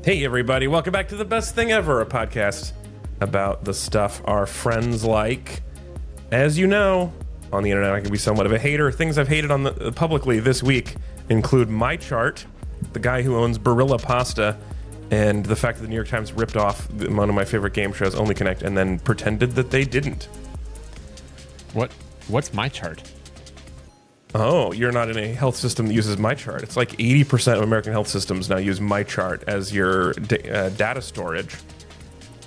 Hey everybody, welcome back to The Best Thing Ever, a podcast about the stuff our friends like. As you know, on the internet I can be somewhat of a hater. Things I've hated on the publicly this week include my chart, the guy who owns Barilla Pasta, and the fact that the New York Times ripped off one of my favorite game shows, Only Connect, and then pretended that they didn't. What's my chart? Oh, you're not in a health system that uses MyChart. It's like 80% of American health systems now use MyChart as your data storage,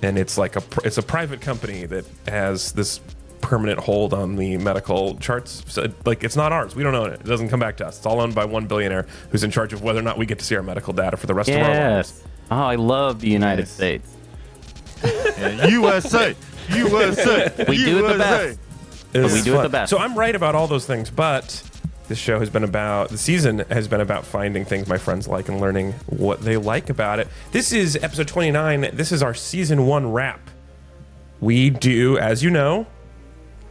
and it's like it's a private company that has this permanent hold on the medical charts. So, like, it's not ours. We don't own it. It doesn't come back to us. It's all owned by one billionaire who's in charge of whether or not we get to see our medical data for the rest of our lives. Oh, I love the United States. USA, USA. We do it the best. We do it the best. So I'm right about all those things, but this show has been about, the season has been about finding things my friends like and learning what they like about it. This is episode 29. This is our season 1 wrap. We do, as you know,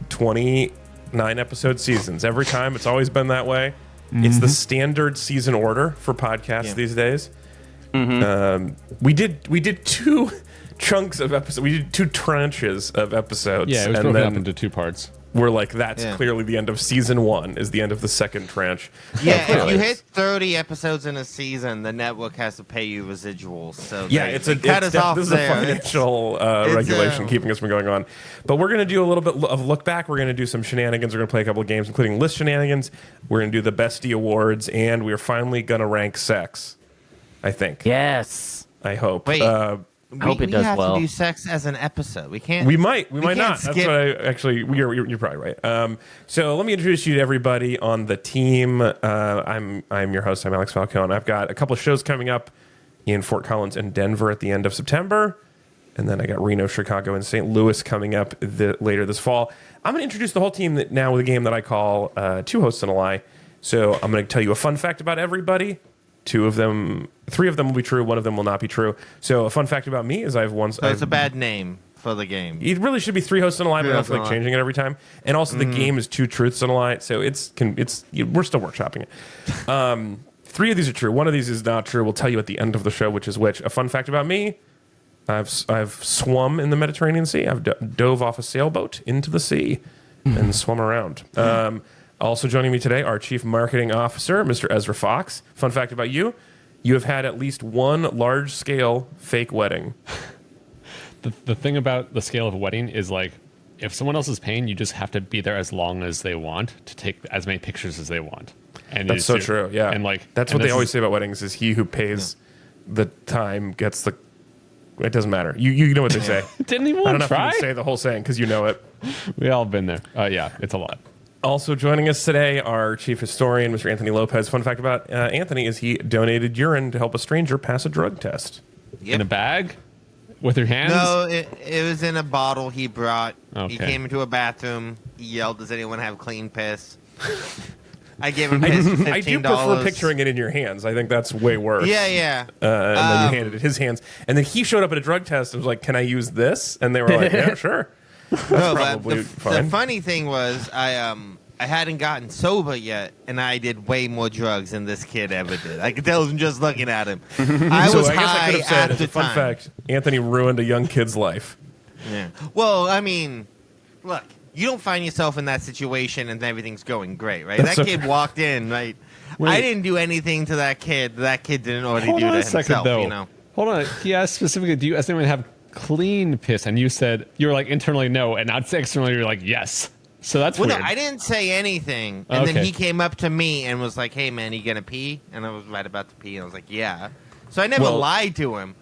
29 episode seasons. Every time, it's always been that way. Mm-hmm. It's the standard season order for podcasts these days. Mm-hmm. We did 2 chunks of episodes. We did 2 tranches of episodes. Yeah, it was broken up into 2 parts. We're like, that's clearly the end of season 1, is the end of the second tranche. Yeah, if you hit 30 episodes in a season, the network has to pay you residuals. So this is a financial regulation keeping us from going on. But we're going to do a little bit of look back. We're going to do some shenanigans. We're going to play a couple of games, including list shenanigans. We're going to do the Besty Awards, and we're finally going to rank sex, I think. Yes. I hope. Wait. I hope it does have well. to do sex as an episode. We can't. We might not. Skip. That's what I actually. You're probably right. So let me introduce you to everybody on the team. I'm your host. I'm Alex Falcone. I've got a couple of shows coming up in Fort Collins and Denver at the end of September, and then I got Reno, Chicago, and St. Louis coming up later this fall. I'm going to introduce the whole team now with a game that I call 2 Hosts and a Lie. So I'm going to tell you a fun fact about everybody. 3 of them will be true. 1 of them will not be true. So a fun fact about me is it's a bad name for the game. It really should be 3 Hosts and a Lie, but I don't feel like changing it every time. And also the game is 2 Truths and a Lie, so we're still workshopping it. 3 of these are true. 1 of these is not true. We'll tell you at the end of the show which is which. A fun fact about me: I've swum in the Mediterranean Sea. I've dove off a sailboat into the sea and swum around. Also joining me today, our Chief Marketing Officer, Mr. Ezra Fox. Fun fact about you: you have had at least 1 large-scale fake wedding. The thing about the scale of a wedding is, like, if someone else is paying, you just have to be there as long as they want to take as many pictures as they want. And that's so true. Yeah, and like that's what they always say about weddings: is he who pays the time gets the. It doesn't matter. You know what they say. Didn't even I don't know try. if you can say the whole saying because you know it. We all been there. Yeah, it's a lot. Also joining us today, our chief historian, Mr. Anthony Lopez. Fun fact about Anthony is he donated urine to help a stranger pass a drug test. Yep. In a bag? With your hands? No, it was in a bottle he brought. Okay. He came into a bathroom. He yelled, "Does anyone have clean piss?" I gave him piss for $15. I do prefer picturing it in your hands. I think that's way worse. Yeah. And then you handed it his hands. And then he showed up at a drug test and was like, "Can I use this?" And they were like, "Yeah, sure." No, but the funny thing was, I hadn't gotten sober yet, and I did way more drugs than this kid ever did. I could tell him just looking at him. I was high at the time. Fun fact: Anthony ruined a young kid's life. Yeah. Well, I mean, look, you don't find yourself in that situation and everything's going great, right? That's that kid walked in, right? Wait. I didn't do anything to that kid. That kid didn't already Hold do on to a second, himself. though. You know. Hold on. He asked specifically, do you as anyone have clean piss? And you said, you were like internally no, and not externally you're like yes. So that's weird. No, I didn't say anything. And then he came up to me and was like, "Hey, man, you gonna pee?" And I was right about to pee, and I was like, "Yeah." So I never lied to him.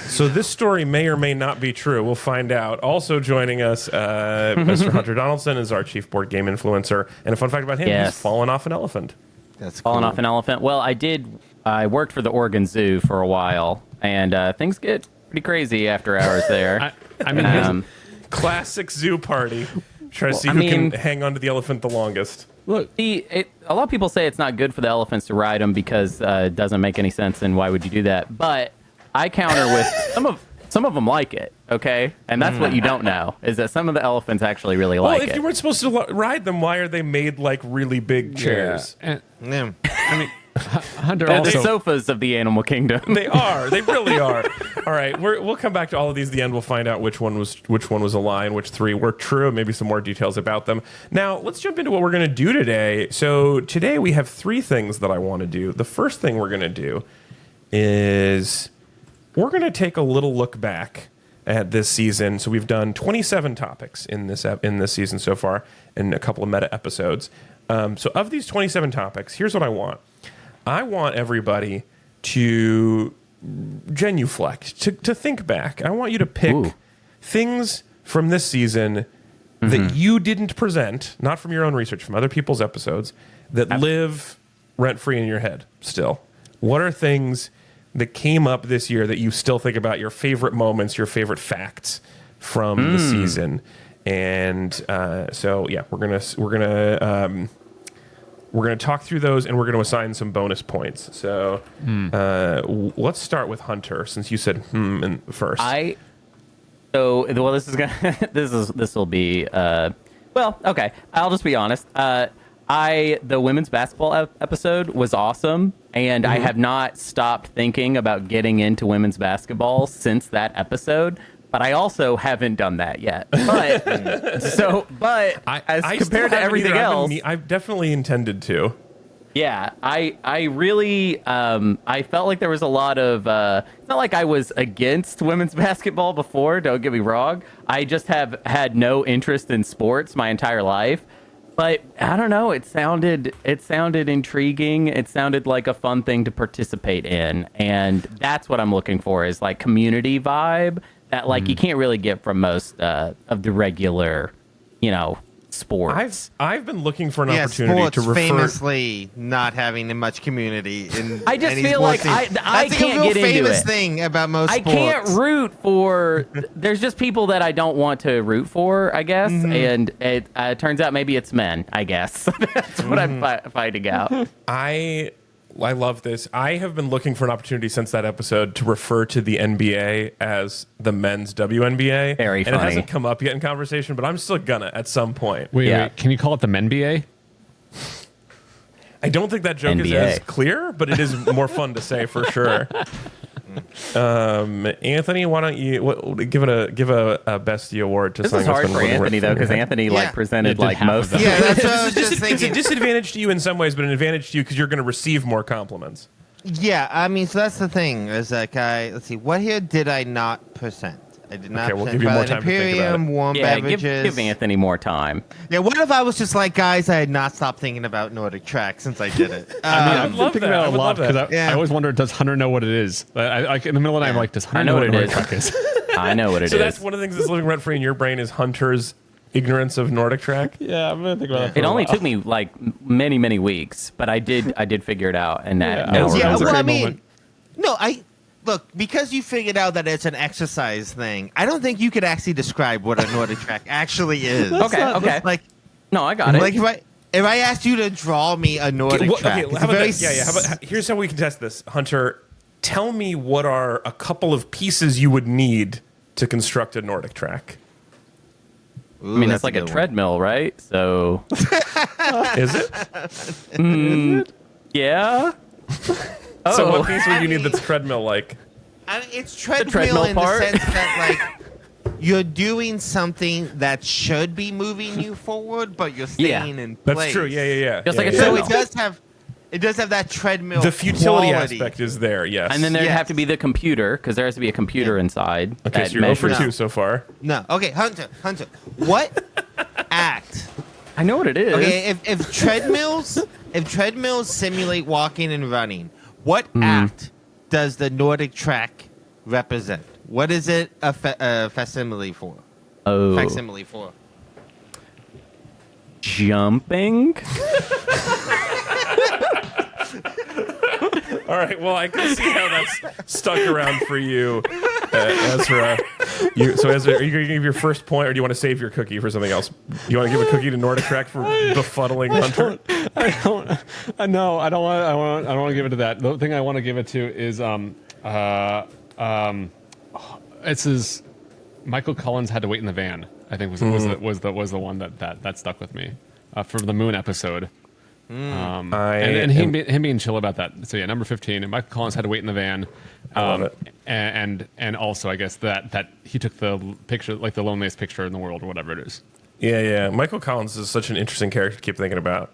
So this story may or may not be true. We'll find out. Also joining us, Mr. Hunter Donaldson is our chief board game influencer. And a fun fact about him, he's fallen off an elephant. That's fallen off an elephant. Well, I worked for the Oregon Zoo for a while, and things get pretty crazy after hours there. I mean, classic zoo party. Try to see who can hang on to the elephant the longest. Look, a lot of people say it's not good for the elephants to ride them because it doesn't make any sense, and why would you do that? But I counter with Some of them like it, okay? And that's what you don't know, is that some of the elephants actually really like it. Well, if you weren't supposed to ride them, why are they made like really big chairs? Yeah. Yeah. I mean, Hunter They're the also. sofas of the animal kingdom. They are. They really are. All right, we'll come back to all of these at the end. We'll find out which one was a lie and which 3 were true, and maybe some more details about them. Now, let's jump into what we're going to do today. So today we have 3 things that I want to do. The first thing we're going to do is we're going to take a little look back at this season. So we've done 27 topics in this season so far, and a couple of meta episodes. So of these 27 topics, here's what I want. I want everybody to genuflect, to think back. I want you to pick things from this season that you didn't present, not from your own research, from other people's episodes, that live rent-free in your head still. What are things that came up this year that you still think about, your favorite moments, your favorite facts from the season? And so, yeah, we're gonna talk through those, and we're gonna assign some bonus points. So let's start with Hunter, since you said first. This will be okay. I'll just be honest. The women's basketball episode was awesome, and I have not stopped thinking about getting into women's basketball since that episode. But I also haven't done that yet. But as compared to everything else, I've definitely intended to. Yeah, I really I felt like there was a lot of it's not like I was against women's basketball before, don't get me wrong. I just have had no interest in sports my entire life. But I don't know, it sounded intriguing. It sounded like a fun thing to participate in, and that's what I'm looking for, is like community vibe that like you can't really get from most of the regular, sports. I've been looking for an opportunity sports to refer. Famously not having much community. I just feel like I that's can't a real get into famous it. thing about most I sports. can't root for. There's just people that I don't want to root for, I guess, and it turns out maybe it's men. I guess that's what I'm finding out. I love this. I have been looking for an opportunity since that episode to refer to the NBA as the men's WNBA. Very and funny. it hasn't come up yet in conversation, but I'm still gonna at some point. Wait, can you call it the MENBA? I don't think that joke is NBA. as clear, but it is more fun to say for sure. Anthony, why don't you give a Bestie award to This something is hard that's for been Anthony though, because Anthony presented did like half most of of that. Yeah, it. that's what I was just It's a thinking. disadvantage to you in some ways, but an advantage to you because you're going to receive more compliments. Yeah, I mean, so that's the thing. Is like let's see, what here did I not present? I did not Okay, we'll present give you more Twilight time to think about Imperium, it. warm Yeah, beverages. give Anthony more time. Yeah, what if I was just like, guys, I had not stopped thinking about Nordic Track since I did it. I'd I've love been thinking that. about I it a would lot love that. because Yeah. I always wonder, does Hunter know what it is? Like in the middle of the night, I'm like, does Hunter I know what it Nordic is. Track is? I know what it is. So that's one of the things that's living rent free in your brain is Hunter's ignorance of Nordic Track. Yeah, I'm gonna think about that. For It a only while. took me like many weeks, but I did figure it out, and that Yeah, now I was- Yeah, remember. well, I great mean, moment. no, look, because you figured out that it's an exercise thing, I don't think you could actually describe what a Nordic Track actually is. Okay. Like, No, I got it. like if I asked you to draw me a Nordic Track, it's how about very this? Yeah. Here's how we can test this. Hunter, tell me what are a couple of pieces you would need to construct a Nordic Track. Ooh, I mean, that's it's like a good one. treadmill, right? So, Is it? yeah. So what piece would you need that's treadmill like? I mean, it's treadmill treadmill in part? the sense that like you're doing something that should be moving you forward, but you're staying in place. That's true. Yeah. Just like a So treadmill. it does have that treadmill. The futility quality. aspect is there, yes. And then there'd Yes. have to be the computer, because there has to be a computer inside. okay, that so you're 0 for measures- 2 so far. No. Okay, Hunter. What act? I know what it is. Okay, if treadmills simulate walking and running, what act does the Nordic Track represent? What is it a facsimile for? Oh, Facsimile for? jumping. All right, well, I can see how that's stuck around for you, Ezra. Ezra, are you going to give your first point, or do you want to save your cookie for something else? You want to give a cookie to Nordic Track for befuddling Hunter? I don't want to give it to that. The thing I want to give it to is It's his. Michael Collins had to wait in the van. I think was the one that stuck with me from the Moon episode. And him being chill about that. So yeah, number 15. And Michael Collins had to wait in the van. I love it. And also I guess that he took the picture, like the loneliest picture in the world or whatever it is. Yeah. Michael Collins is such an interesting character to keep thinking about.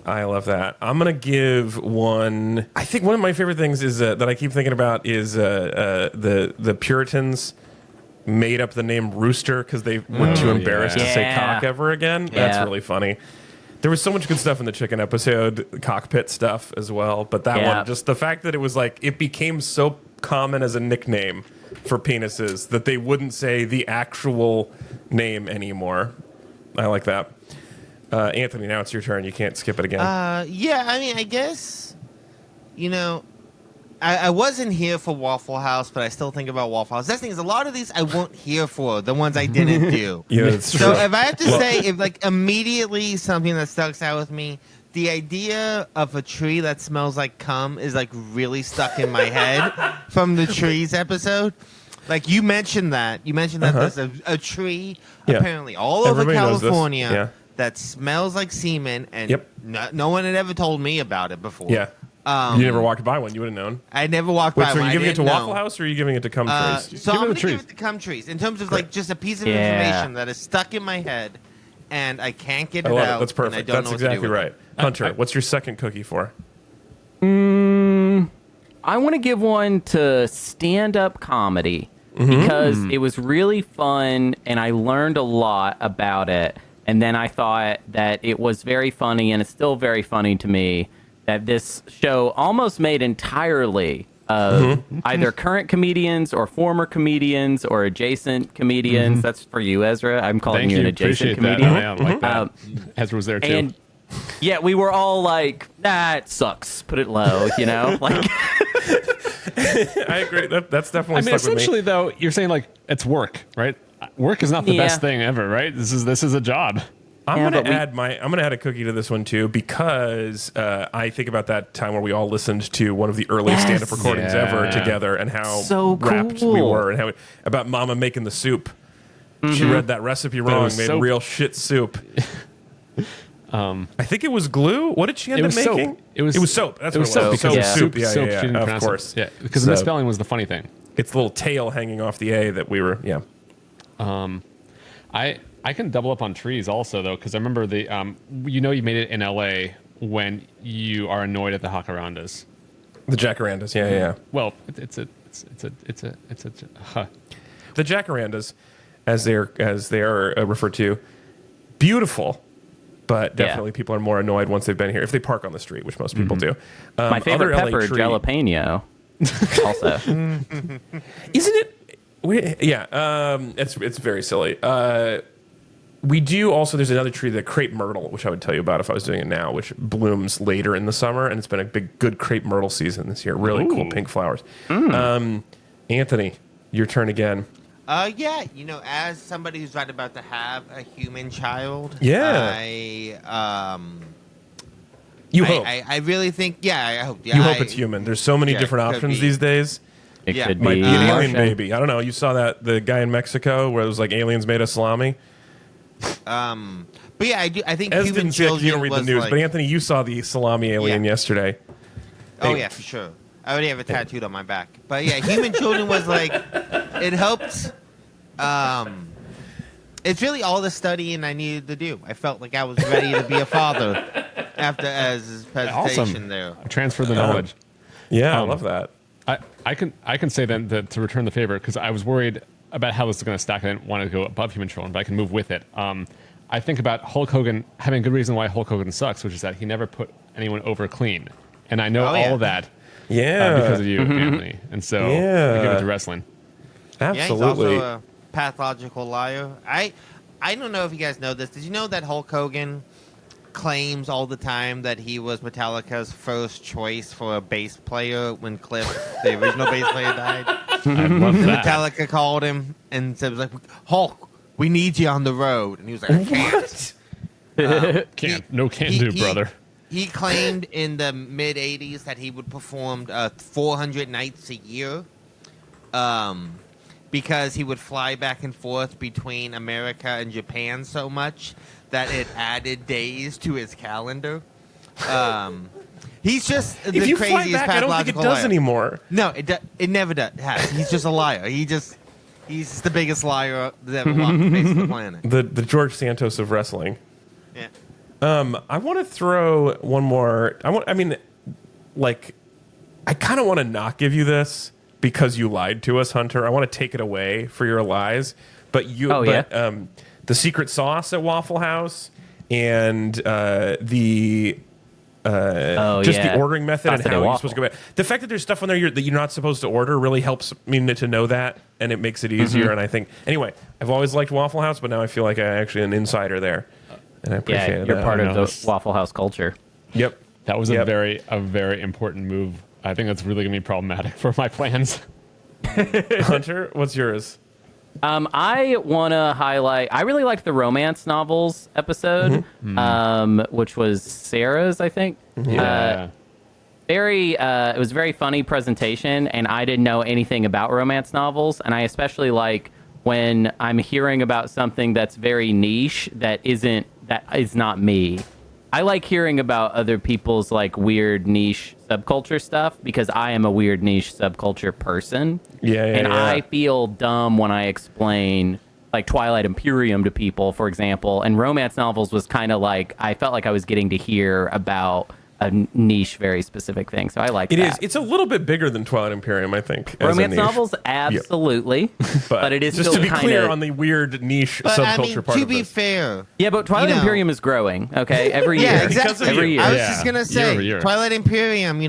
I love that. I'm gonna give one. I think one of my favorite things is that I keep thinking about is the Puritans made up the name Rooster because they were too embarrassed to say cock ever again. Yeah. That's really funny. There was so much good stuff in the chicken episode, cockpit stuff as well. But that one, just the fact that it was like, it became so common as a nickname for penises that they wouldn't say the actual name anymore. I like that. Anthony, now it's your turn. You can't skip it again. Yeah, I mean, I guess, I wasn't here for Waffle House, but I still think about Waffle House. That's the thing is, a lot of these I weren't here for, the ones I didn't do. Yeah, that's true. So if I have to say, if like immediately something that stuck out with me, the idea of a tree that smells like cum is like really stuck in my head from the trees episode. Like you mentioned that. There's a tree apparently all Everybody over knows this. California Yeah. that smells like semen, and no one had ever told me about it before. Yeah. You never walked by one. You would have known. I never walked Wait, by so one. are you giving it to I didn't Waffle know. House or are you giving it to cum trees? So Give I'm it going to to give trees. it to cum trees in terms of like just a piece of Yeah. information that is stuck in my head and I can't get I it love out. it. That's and I perfect. don't That's know what to do exactly with right. it. Hunter, what's your second cookie for? I want to give one to stand-up comedy because it was really fun and I learned a lot about it. And then I thought that it was very funny, and it's still very funny to me that this show almost made entirely of either current comedians or former comedians or adjacent comedians. That's for you, Ezra. I'm calling Thank you you. an adjacent Appreciate comedian. that. I like that. Ezra was there too. And yeah, we were all like, "That sucks. Put it low," like. I agree. That's definitely I mean, stuck with me. essentially, though, you're saying like it's work, right? Work is not the best thing ever, right? This is a job. I'm gonna add a cookie to this one too because I think about that time where we all listened to one of the earliest stand-up recordings ever together and how So rapt cool. we were and how about Mama making the soup. She read that recipe wrong, made soap. real shit soup. I think it was glue. What did she end up was soap. making? It was soap. That's it what was it soap was. because Yeah. soup. Yeah, Soup. yeah, She didn't of pronounce course. it. Yeah, because So- the misspelling was the funny thing. It's the little tail hanging off the A that we were. Yeah. I can double up on trees also though because I remember the you made it in LA when you are annoyed at the jacarandas. The jacarandas. Yeah. Well, it's a The jacarandas, as they are referred to, beautiful, but definitely people are more annoyed once they've been here if they park on the street, which most people do. My favorite other LA pepper, tree- jalapeno. Also, isn't it? It's very silly. We do also. There's another tree, the crepe myrtle, which I would tell you about if I was doing it now, which blooms later in the summer, and it's been a good crepe myrtle season this year. Really cool pink flowers. Anthony, your turn again. Yeah, as somebody who's right about to have a human child, You hope. I really think, I hope. Yeah, You hope it's human. There's so many different could options be. these days. it Yeah. could Might be be an alien Martian. baby. I don't know. You saw the guy in Mexico where it was like aliens made of salami. But yeah, I think Ez human didn't see it 'cause children you don't read the was news, like, but Anthony, you saw the salami alien yesterday. oh yeah, for sure. I already have it tattooed on my back. But yeah, human children was like, it helped. It's really all the studying I needed to do. I felt like I was ready to be a father after Ez's presentation there. I transfer the knowledge. Yeah, I love that. I can say then that to return the favor because I was worried about how this is going to stack. I didn't want to go above human children, but I can move with it. I think about Hulk Hogan having a good reason why Hulk Hogan sucks, which is that he never put anyone over clean, and I know all of that because of you, Anthony. And so I give it to wrestling. Absolutely. Yeah, he's also a pathological liar. I don't know if you guys know this. Did you know that Hulk Hogan claims all the time that he was Metallica's first choice for a bass player when Cliff, the original bass player, died? I love that. Metallica called him and said, like, Hulk, we need you on the road. And he was like, I can't. Can't do, brother. He claimed in the mid-'80s that he would perform 400 nights a year. because he would fly back and forth between America and Japan so much that it added days to his calendar. He's just the If you craziest fly back, I don't think it does liar. anymore. No, it never does. He's just a liar. He's the biggest liar that ever walked the face of the planet. The George Santos of wrestling. Yeah. I want to throw one more. I kind of want to not give you this because you lied to us, Hunter. I want to take it away for your lies. But the secret sauce at Waffle House and the ordering method and how you're supposed to go back. The fact that there's stuff on there that you're not supposed to order really helps me to know that, and it makes it easier. And I think, anyway, I've always liked Waffle House, but now I feel like I'm actually an insider there, and I appreciate it. You're part of the Waffle House culture. Yep. That was a very important move. I think that's really going to be problematic for my plans. Hunter, what's yours? I want to highlight. I really liked the romance novels episode, which was Sarah's, I think. Yeah. It was a very funny presentation, and I didn't know anything about romance novels, and I especially like when I'm hearing about something that's very niche that is not me. I like hearing about other people's like weird niche subculture stuff because I am a weird niche subculture person. And I feel dumb when I explain like Twilight Imperium to people, for example. And romance novels was kind of like I felt like I was getting to hear about a niche, very specific thing. So I like that. It is. It's a little bit bigger than Twilight Imperium, I think. Romance novels, absolutely. But it is just still to be clear on the weird niche subculture part to of be this. fair. Yeah, but Twilight Imperium is growing, okay? Every year. Yeah, exactly. Every year. I was just going to say, Year. Twilight Imperium,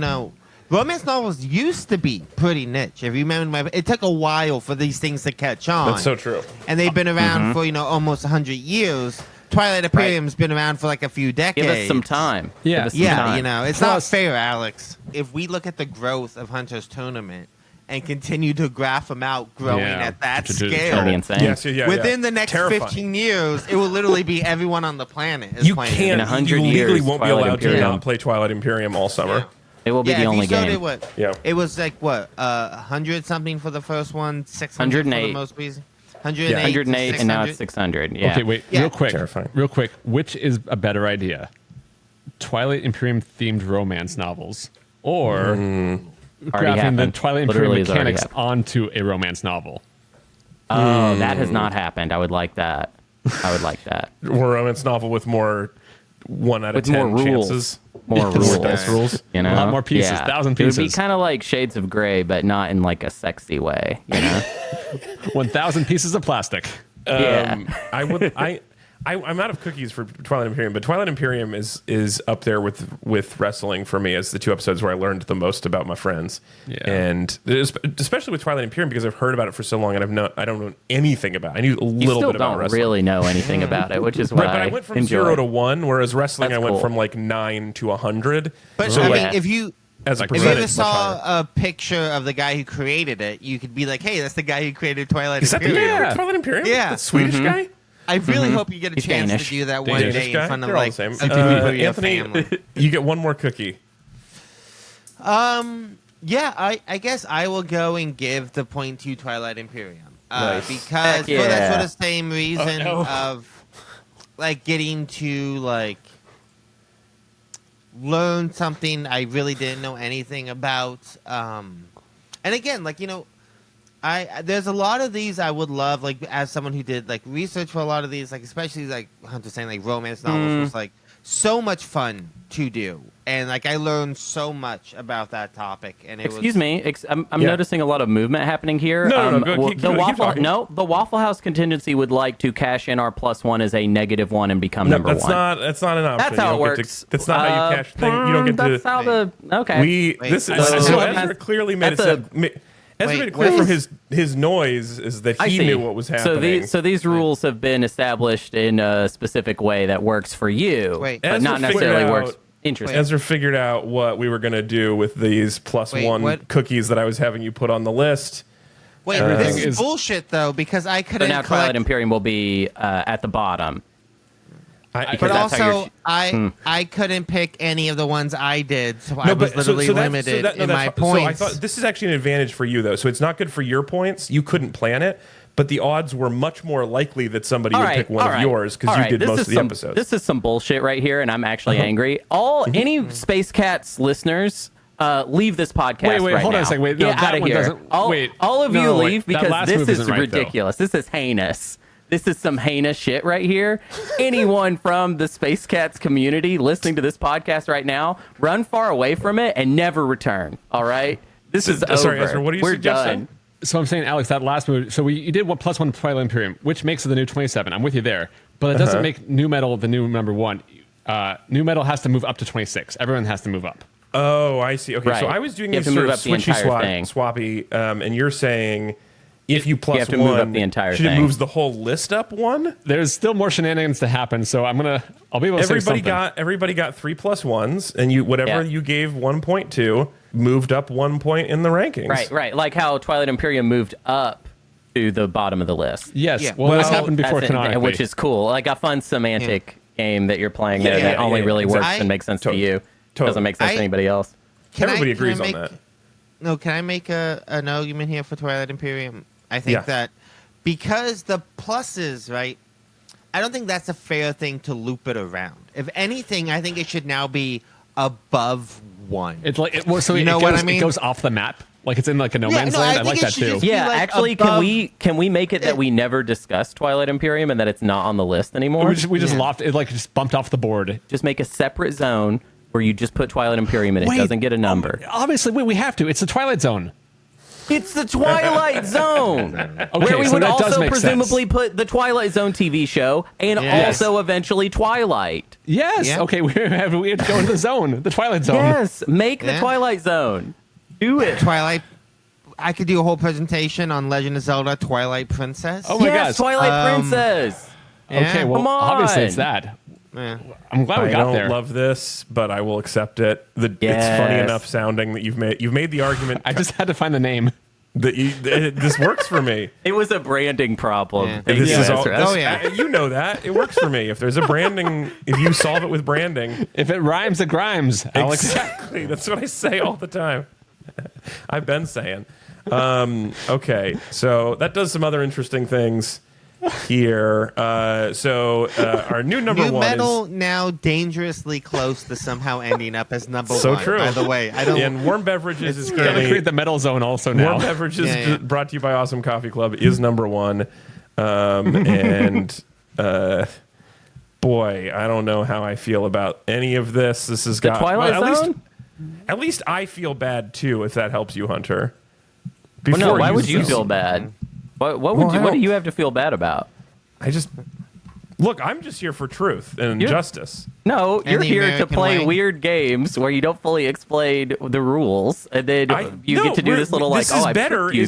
romance novels used to be pretty niche. If you remember, it took a while for these things to catch on. That's so true. And they've been around for, almost 100 years. Twilight Imperium's been around for like a few decades. Give us some time. Yeah. Give us some time. It's not fair, Alex. If we look at the growth of Hunter's tournament and continue to graph them out growing at that scale, Totally insane. Yes, within the next Terrifying. 15 years, it will literally be everyone on the planet is You playing can't. In it. 100 You legally years, won't be Twilight allowed to Imperium. not play Twilight Imperium all summer. Yeah. It will be the only game. It was like 100 something for the first one, 600 for the 108. most recent. 108, 108 and now it's 600. Yeah. Okay, wait, Yeah. real quick. Which is a better idea? Twilight Imperium themed romance novels or Already graphing the happened. Twilight Imperium Literally has already mechanics happened. onto a romance novel? Oh, that has not happened. I would like that. Or a romance novel with more 1 out of With 10 more rules. chances. More rules. Dice rules. You know? A lot more pieces, 1,000 It would be pieces. kind of like Shades of Grey, but not in like a sexy way. 1,000 pieces of plastic. Yeah. I'm out of cookies for Twilight Imperium, but Twilight Imperium is up there with wrestling for me as the 2 episodes where I learned the most about my friends. Yeah. And especially with Twilight Imperium because I've heard about it for so long and I don't know anything about it. I knew a You little still bit about don't wrestling. really know anything about it, which is why But I went from enjoy. 0 to 1, whereas wrestling That's I went cool. from like 9 to 100. But So I like, mean, if you as a ever percentage, much saw higher. a picture of the guy who created it, you could be like, "Hey, that's the guy who created Twilight Is that the Imperium." guy with Twilight Imperium? Yeah. That Swedish guy? I really hope you get a He's chance Danish. to do that one Danish day in guy? front of They're all like the same. some people in your Anthony, family. you get one more cookie. Yeah, I guess I will go and give the point to Twilight Imperium. Nice. Because Heck for that yeah. sort of same reason no. of like getting to like learn something I really didn't know anything about. And again, like, there's a lot of these I would love, like, as someone who did like research for a lot of these, like, especially like Hunter saying, like, romance novels was like so much fun to do, and like I learned so much about that topic. And it Excuse was, me, I'm Yeah. noticing a lot of movement happening here. No, go, keep talking. The Waffle House contingency would like to cash in our +1 as a -1 and become number that's 1. That's not an option. That's how You it don't get works. to- that's not how you cash thing. You don't get to. That's how the okay. We Wait, this is wait, so wait, Ezra clearly made it. that's Ezra Wait, made it clear what from is- his noise is that I he see. knew what was happening. So these rules have been established in a specific way that works for you, Wait. but Ezra not necessarily figured works. out- Interesting. Ezra figured out what we were going to do with these +1 what? cookies that I was having you put on the list. wait, Everything this is is- bullshit though, because I So couldn't now Twilight collect. Imperium will be at the bottom. Because But that's how also, you're- I couldn't pick any of the ones I did, so I was literally limited in my points. So I thought this is actually an advantage for you, though. So it's not good for your points. You couldn't plan it, but the odds were much more likely that somebody would pick one of yours because you did most of the episodes. This is some bullshit right here, and I'm actually angry. Any Space Cats listeners, leave this podcast wait, right hold now. on a second. Wait, Get that out of one here. doesn't- All, wait. all of you leave That because last this move is isn't right, though. ridiculous. This is heinous. This is some heinous shit right here. Anyone from the Space Cats community listening to this podcast right now, run far away from it and never return. All right? This is over. Sorry, Ezra, what are you We're suggesting? done. So I'm saying, Alex, that last move. So you did +1 Twilight Imperium, which makes it the new 27. I'm with you there, but it doesn't make new metal the new number 1. New metal has to move up to 26. Everyone has to move up. Oh, I see. Okay, so Right. I was doing You have these to sort move of up the switchy entire thing. swappy, and you're saying if you plus have to one, move up the entire should it thing. moves the whole list up one? There's still more shenanigans to happen, so I'll be able to say something. Everybody got 3 + 1s, and whatever you gave 1.2 moved up 1 point in the rankings. Right. Like how Twilight Imperium moved up to the bottom of the list. Yes. Yeah. Well, this Well, happened before That's it, canonically. which is cool. Like a fun semantic game that you're playing there that only really works exactly. and makes sense to you. Totally. Doesn't make sense to anybody else. Everybody agrees on make, that. No, can I make an argument here for Twilight Imperium? I think that because the pluses, right? I don't think that's a fair thing to loop it around. If anything, I think it should now be above 1. It's like it goes off the map, like it's in like a no man's land. I like that too. Yeah, like actually, above- can we make it that we never discuss Twilight Imperium and that it's not on the list anymore? We just lopped it, like just bumped off the board. Just make a separate zone where you just put Twilight Imperium in. It doesn't get a number. Obviously, we have to. It's the Twilight Zone. It's the Twilight Zone, Okay, where we so would that does also make presumably sense. put the Twilight Zone TV show and Yes. also eventually Twilight. Yes. Yeah. Okay, we have to go into the zone, the Twilight Zone. Yes, make the Yeah. Twilight Zone. Do it. Twilight. I could do a whole presentation on Legend of Zelda Twilight Princess. Oh my Yes, gosh. Twilight Princess. Okay, well, Come on. obviously it's that. Yeah. I'm glad we I got don't there. love this, but I will accept it. It's funny Yes. enough sounding that you've made the argument I just had to find the name. that this works for me. It was a branding problem. Yeah. Thank This you, is all, Ezra. Oh, yeah. you know that it works for me. If there's a branding, if you solve it with branding, If it rhymes, it grimes, Alex. exactly. That's what I say all the time. I've been saying. Okay, so that does some other interesting things here. Our new number New one Metal is now dangerously close to somehow ending up as number so 1. true. By the way, I don't. and warm beverages is Gotta currently create the metal zone also now. warm beverages Yeah. brought to you by Awesome Coffee Club is number 1. And boy, I don't know how I feel about any of this. This has The got Twilight well, Zone? At least I feel bad too, if that helps you, Hunter. Well, no, Before why would you this- feel bad? What Well, would I you? What do don't- you have to feel bad about? I just look. I'm just here for truth and justice. No, And you're the here to American play way. weird games where you don't fully explain the rules, and then you get to do this little like, This oh, is I better. tricked you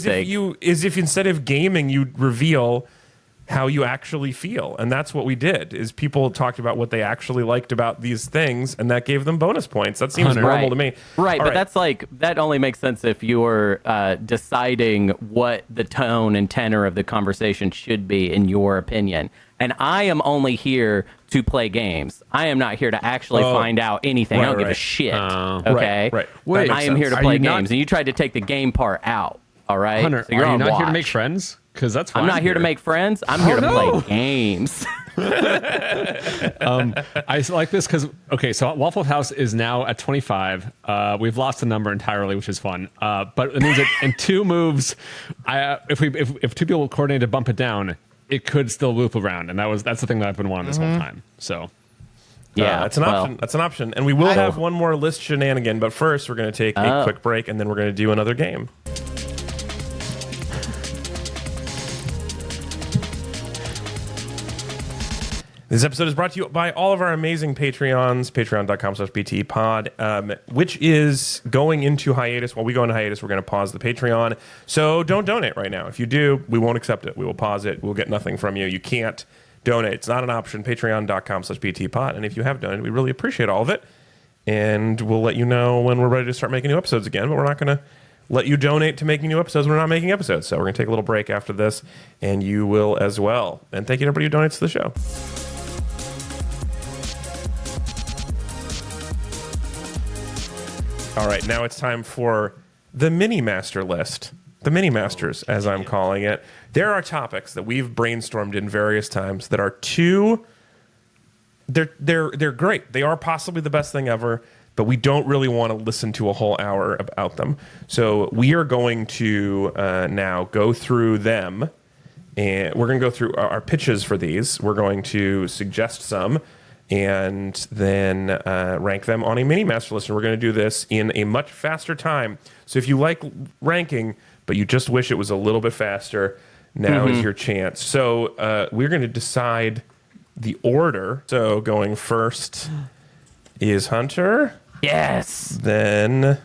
Is if thing. if instead of gaming, you reveal how you actually feel, and that's what we did. Is people talked about what they actually liked about these things, and that gave them bonus points. That seems Hunter. normal to me. Right, All but that's like that only makes sense if you're deciding what the tone and tenor of the conversation should be in your opinion. And I am only here to play games. I am not here to actually find out anything. I don't give a shit. Okay, right. Wait, That I makes am here to sense. Are play you not- games, and you tried to take the game part out. All right, Hunter, so you're are you on not here to watch. make friends? Because that's why I'm not here to make friends. I'm here to no. play games. I like this because so Waffle House is now at 25. We've lost the number entirely, which is fun. But it means that in 2 moves, if 2 people coordinate to bump it down, it could still loop around, and that's the thing that I've been wanting this whole time. So Yeah, that's an option. That's an option, and we will have one more list shenanigan. But first, we're going to take a quick break, and then we're going to do another game. This episode is brought to you by all of our amazing Patreons, patreon.com/btepod, which is going into hiatus. While we go into hiatus, we're going to pause the Patreon. So don't donate right now. If you do, we won't accept it. We will pause it. We'll get nothing from you. You can't donate. It's not an option. Patreon.com/btepod. And if you have donated, we really appreciate all of it. And we'll let you know when we're ready to start making new episodes again. But we're not going to let you donate to making new episodes. We're not making episodes. So we're going to take a little break after this, and you will as well. And thank you to everybody who donates to the show. All right, now it's time for the mini master list. The mini masters, as I'm calling it. There are topics that we've brainstormed in various times that are they're great. They are possibly the best thing ever, but we don't really want to listen to a whole hour about them. So we are going to now go through them, and we're going to go through our pitches for these. We're going to suggest some, and then rank them on a mini master list. And we're going to do this in a much faster time. So if you like ranking, but you just wish it was a little bit faster, now is your chance. So we're going to decide the order. So going first is Hunter. Yes. Then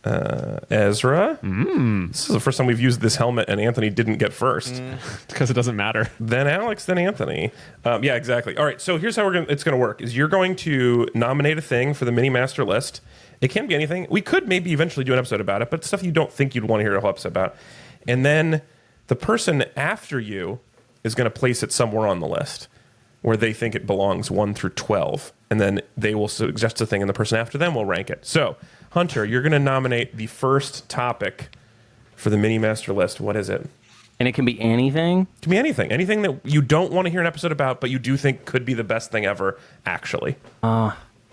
Ezra. This is the first time we've used this helmet and Anthony didn't get first. Because it doesn't matter. Then Alex, then Anthony. Yeah, exactly. All right, so here's how it's going to work. Is you're going to nominate a thing for the mini master list. It can be anything. We could maybe eventually do an episode about it, but stuff you don't think you'd want to hear a whole episode about. And then the person after you is going to place it somewhere on the list where they think it belongs 1 through 12. And then they will suggest a thing, and the person after them will rank it. So, Hunter, you're going to nominate the first topic for the mini master list. What is it? And it can be anything? It can be anything. Anything that you don't want to hear an episode about, but you do think could be the best thing ever, actually.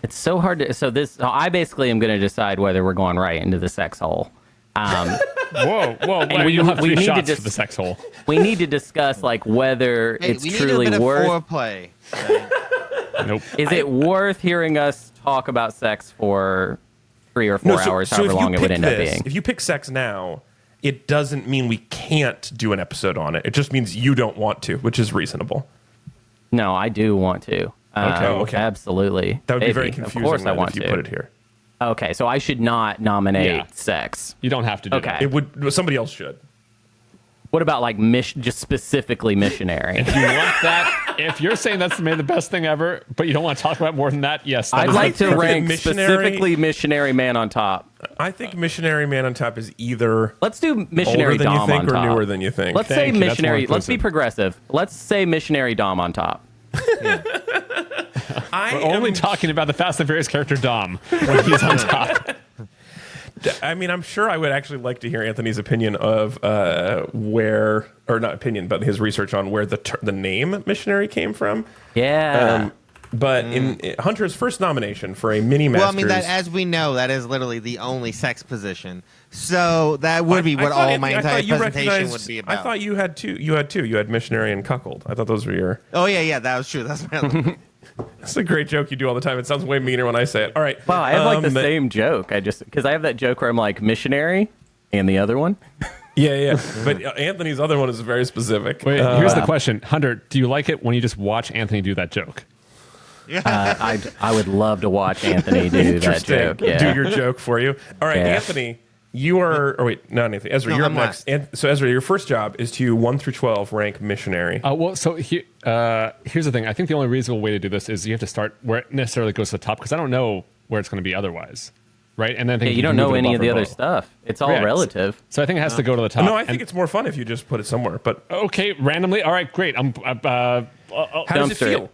It's so hard to... So I basically am going to decide whether we're going right into the sex hole. Whoa. And You'll have 3 need to shots just- for the sex hole. We need to discuss like whether Hey, it's we truly need a bit worth... of foreplay. Nope. Is it worth hearing us talk about sex for 3 or 4 hours, so however if you long it would pick end up this, being? If you pick sex now, it doesn't mean we can't do an episode on it. It just means you don't want to, which is reasonable. No, I do want to. Okay. Absolutely. That would be Baby, very confusing Of course I then want if you to. put it here. Okay, so I should not nominate Yeah. sex. You don't have to do Okay. that. It would. Somebody else should. What about like just specifically missionary? If you want that, if you're saying that's maybe the best thing ever, but you don't want to talk about more than that, yes. that I'd is like it. to think rank missionary- specifically missionary man on top. I think Missionary Man on Top is either Let's do missionary older than you Dom think on or top. newer than you think. Let's say Thank you, that's more missionary. Let's be inclusive. progressive. Let's say missionary Dom on top. I We're only am- talking about the Fast and Furious character Dom when he's on top. I mean, I'm sure I would actually like to hear Anthony's opinion of where, or not opinion, but his research on where the name missionary came from. Yeah. But in Hunter's first nomination for a mini masters, Well, I mean, that as we know, that is literally the only sex position. So that would be what I thought, all my Anthony, I entire thought you presentation recognized- would be about. I thought you had two. You had two. You had missionary and cuckold. I thought those were your. Oh yeah, that was true. That's my. That's a great joke you do all the time. It sounds way meaner when I say it. All right. Wow, I have like the but- same joke. Because I have that joke where I'm like missionary, and the other one. Yeah. But Anthony's other one is very specific. Wait, here's the question. Hunter, do you like it when you just watch Anthony do that joke? I would love to watch Anthony do that Interesting. joke. Yeah. Do your joke for you. All right, Yeah. Anthony, you are. Or wait, not Anthony. Ezra, No, you're up I'm next. So Ezra, your first job is to 1 through 12 rank missionary. Well, so here's the thing. I think the only reasonable way to do this is you have to start where it necessarily goes to the top, because I don't know where it's going to be otherwise, right? And then I think Yeah, you don't can move know it any above of the or other below. stuff. It's all Yeah, relative. So I think it has to go to the top. no, I think And- it's more fun if you just put it somewhere. But okay, randomly. All right, great. how does it Dumpster. feel?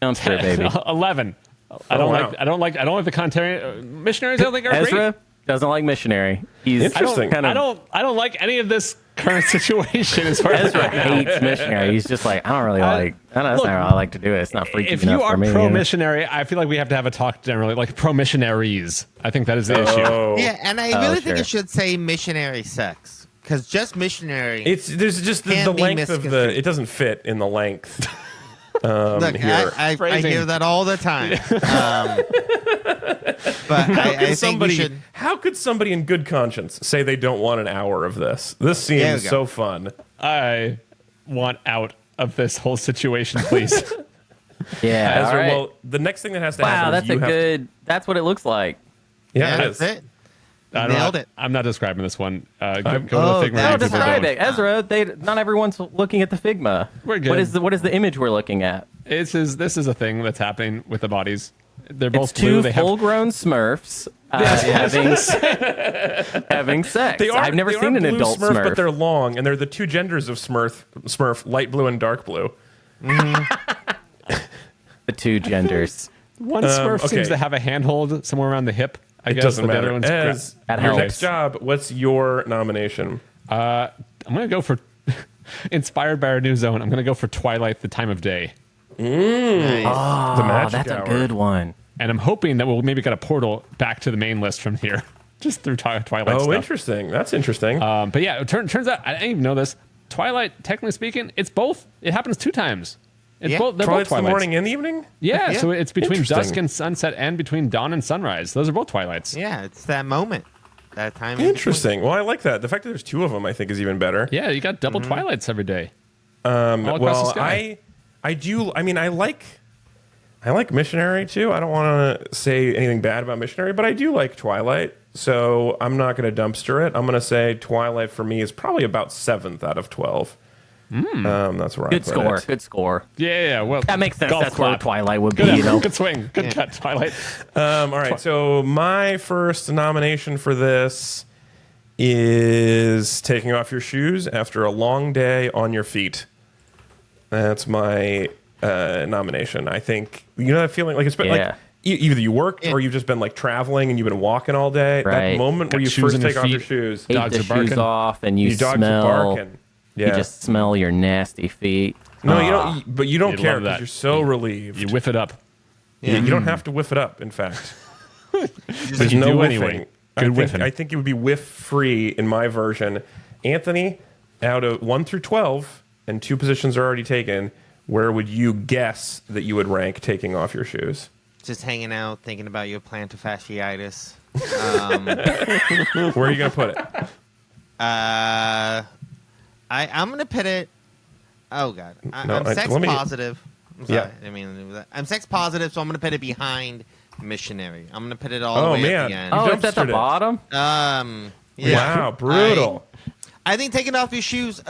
Dumpster, baby. 11. I Oh, don't wow. I don't like the content. Missionaries, I don't think are Ezra great. doesn't like missionary. He's Interesting. kind of. I don't like any of this current situation as far as Ezra right now. hates missionary. He's just like, I don't really like. I don't know, that's look, not how I like to do it. It's not freaky If enough you are for me. pro-missionary, I feel like we have to have a talk generally, like pro-missionaries. I think that is the issue. Oh, Yeah, and I really think sure. it should say missionary sex, because just missionary. there's just the Can be length of the. misconstrued. It doesn't fit in the length. Look, here. I Phrasing. hear that all the time. But I think we should. How could somebody in good conscience say they don't want an hour of this? This There seems we so go. fun. I want out of this whole situation, please. Yeah. Ezra, all right. well, the next thing that has to Wow, happen that's is you a have good. That's what it looks like. To, yeah, Yeah, it that's is. it. I Nailed it. I'm not describing this one. Go Oh, to the Figma. no, review, No, people describe don't. it, Ezra. Not everyone's looking at the Figma. We're good. What is the image we're looking at? This is a thing that's happening with the bodies. They're It's both blue. two They have full-grown Smurfs having sex. They are, I've never they seen are an blue adult Smurf, Smurf. but they're long, and they're the two genders of Smurf, light blue and dark blue. The two genders. one Smurf okay. seems to have a handhold somewhere around the hip. It doesn't the other matter. one's As That your helps. next job, what's your nomination? I'm gonna go for inspired by our new zone. I'm gonna go for Twilight: The Time of Day, Nice. The Magic That's Hour. a good one. and I'm hoping that we'll maybe get a portal back to the main list from here, just through Twilight Oh, stuff. interesting. That's interesting. But yeah, it turns out I didn't even know this. Twilight, technically speaking, it's both. It happens 2 times. It's Yeah. both. They're Twilight's both the Twilights. morning and the evening? Yeah, Yeah. so it's between Interesting. dusk and sunset, and between dawn and sunrise. Those are both Twilights. Yeah, it's that moment. That time. in Interesting. Well, I like that. The fact that there's 2 of them, I think, is even better. Yeah, you got double Twilights every day. All across the Well, sky. I do. I mean, I like Missionary too. I don't want to say anything bad about Missionary, but I do like Twilight. So I'm not going to dumpster it. I'm going to say Twilight for me is probably about 7th out of 12. That's where I Good put score. it. Good score. Yeah. Well, That makes sense. golf That's where clap. Twilight would be, Good, you know. good swing. Good cut, Twilight. All right. So my first nomination for this is taking off your shoes after a long day on your feet. That's my nomination. I think that feeling like it's been Yeah. like either you worked or you've just been like traveling and you've been walking all day. That Right. moment where Got you shoes first in your take off your feet. shoes, Take Dogs the are shoes barking. off and you your dogs smell. are barking. Yeah. You just smell your nasty feet. no, you don't. But you don't You'd care love because that. you're so relieved. You whiff it up. You don't have to whiff it up. In fact, there's you no do whiffing. anyway. I Good think, whiffing. I think it would be whiff free in my version. Anthony, out of 1 through 12, and 2 positions are already taken. Where would you guess that you would rank taking off your shoes? Just hanging out, thinking about your plantar fasciitis. Where are you going to put it? I'm gonna put it. Oh God, I'm sex let me- positive. I'm sorry, Yeah. I didn't mean to do that. I'm sex positive, so I'm gonna put it behind Missionary. I'm gonna put it all Oh, the way man. at the end. Oh, it's at the dumpstered it. bottom? Yeah. Wow, brutal. I think taking off your shoes,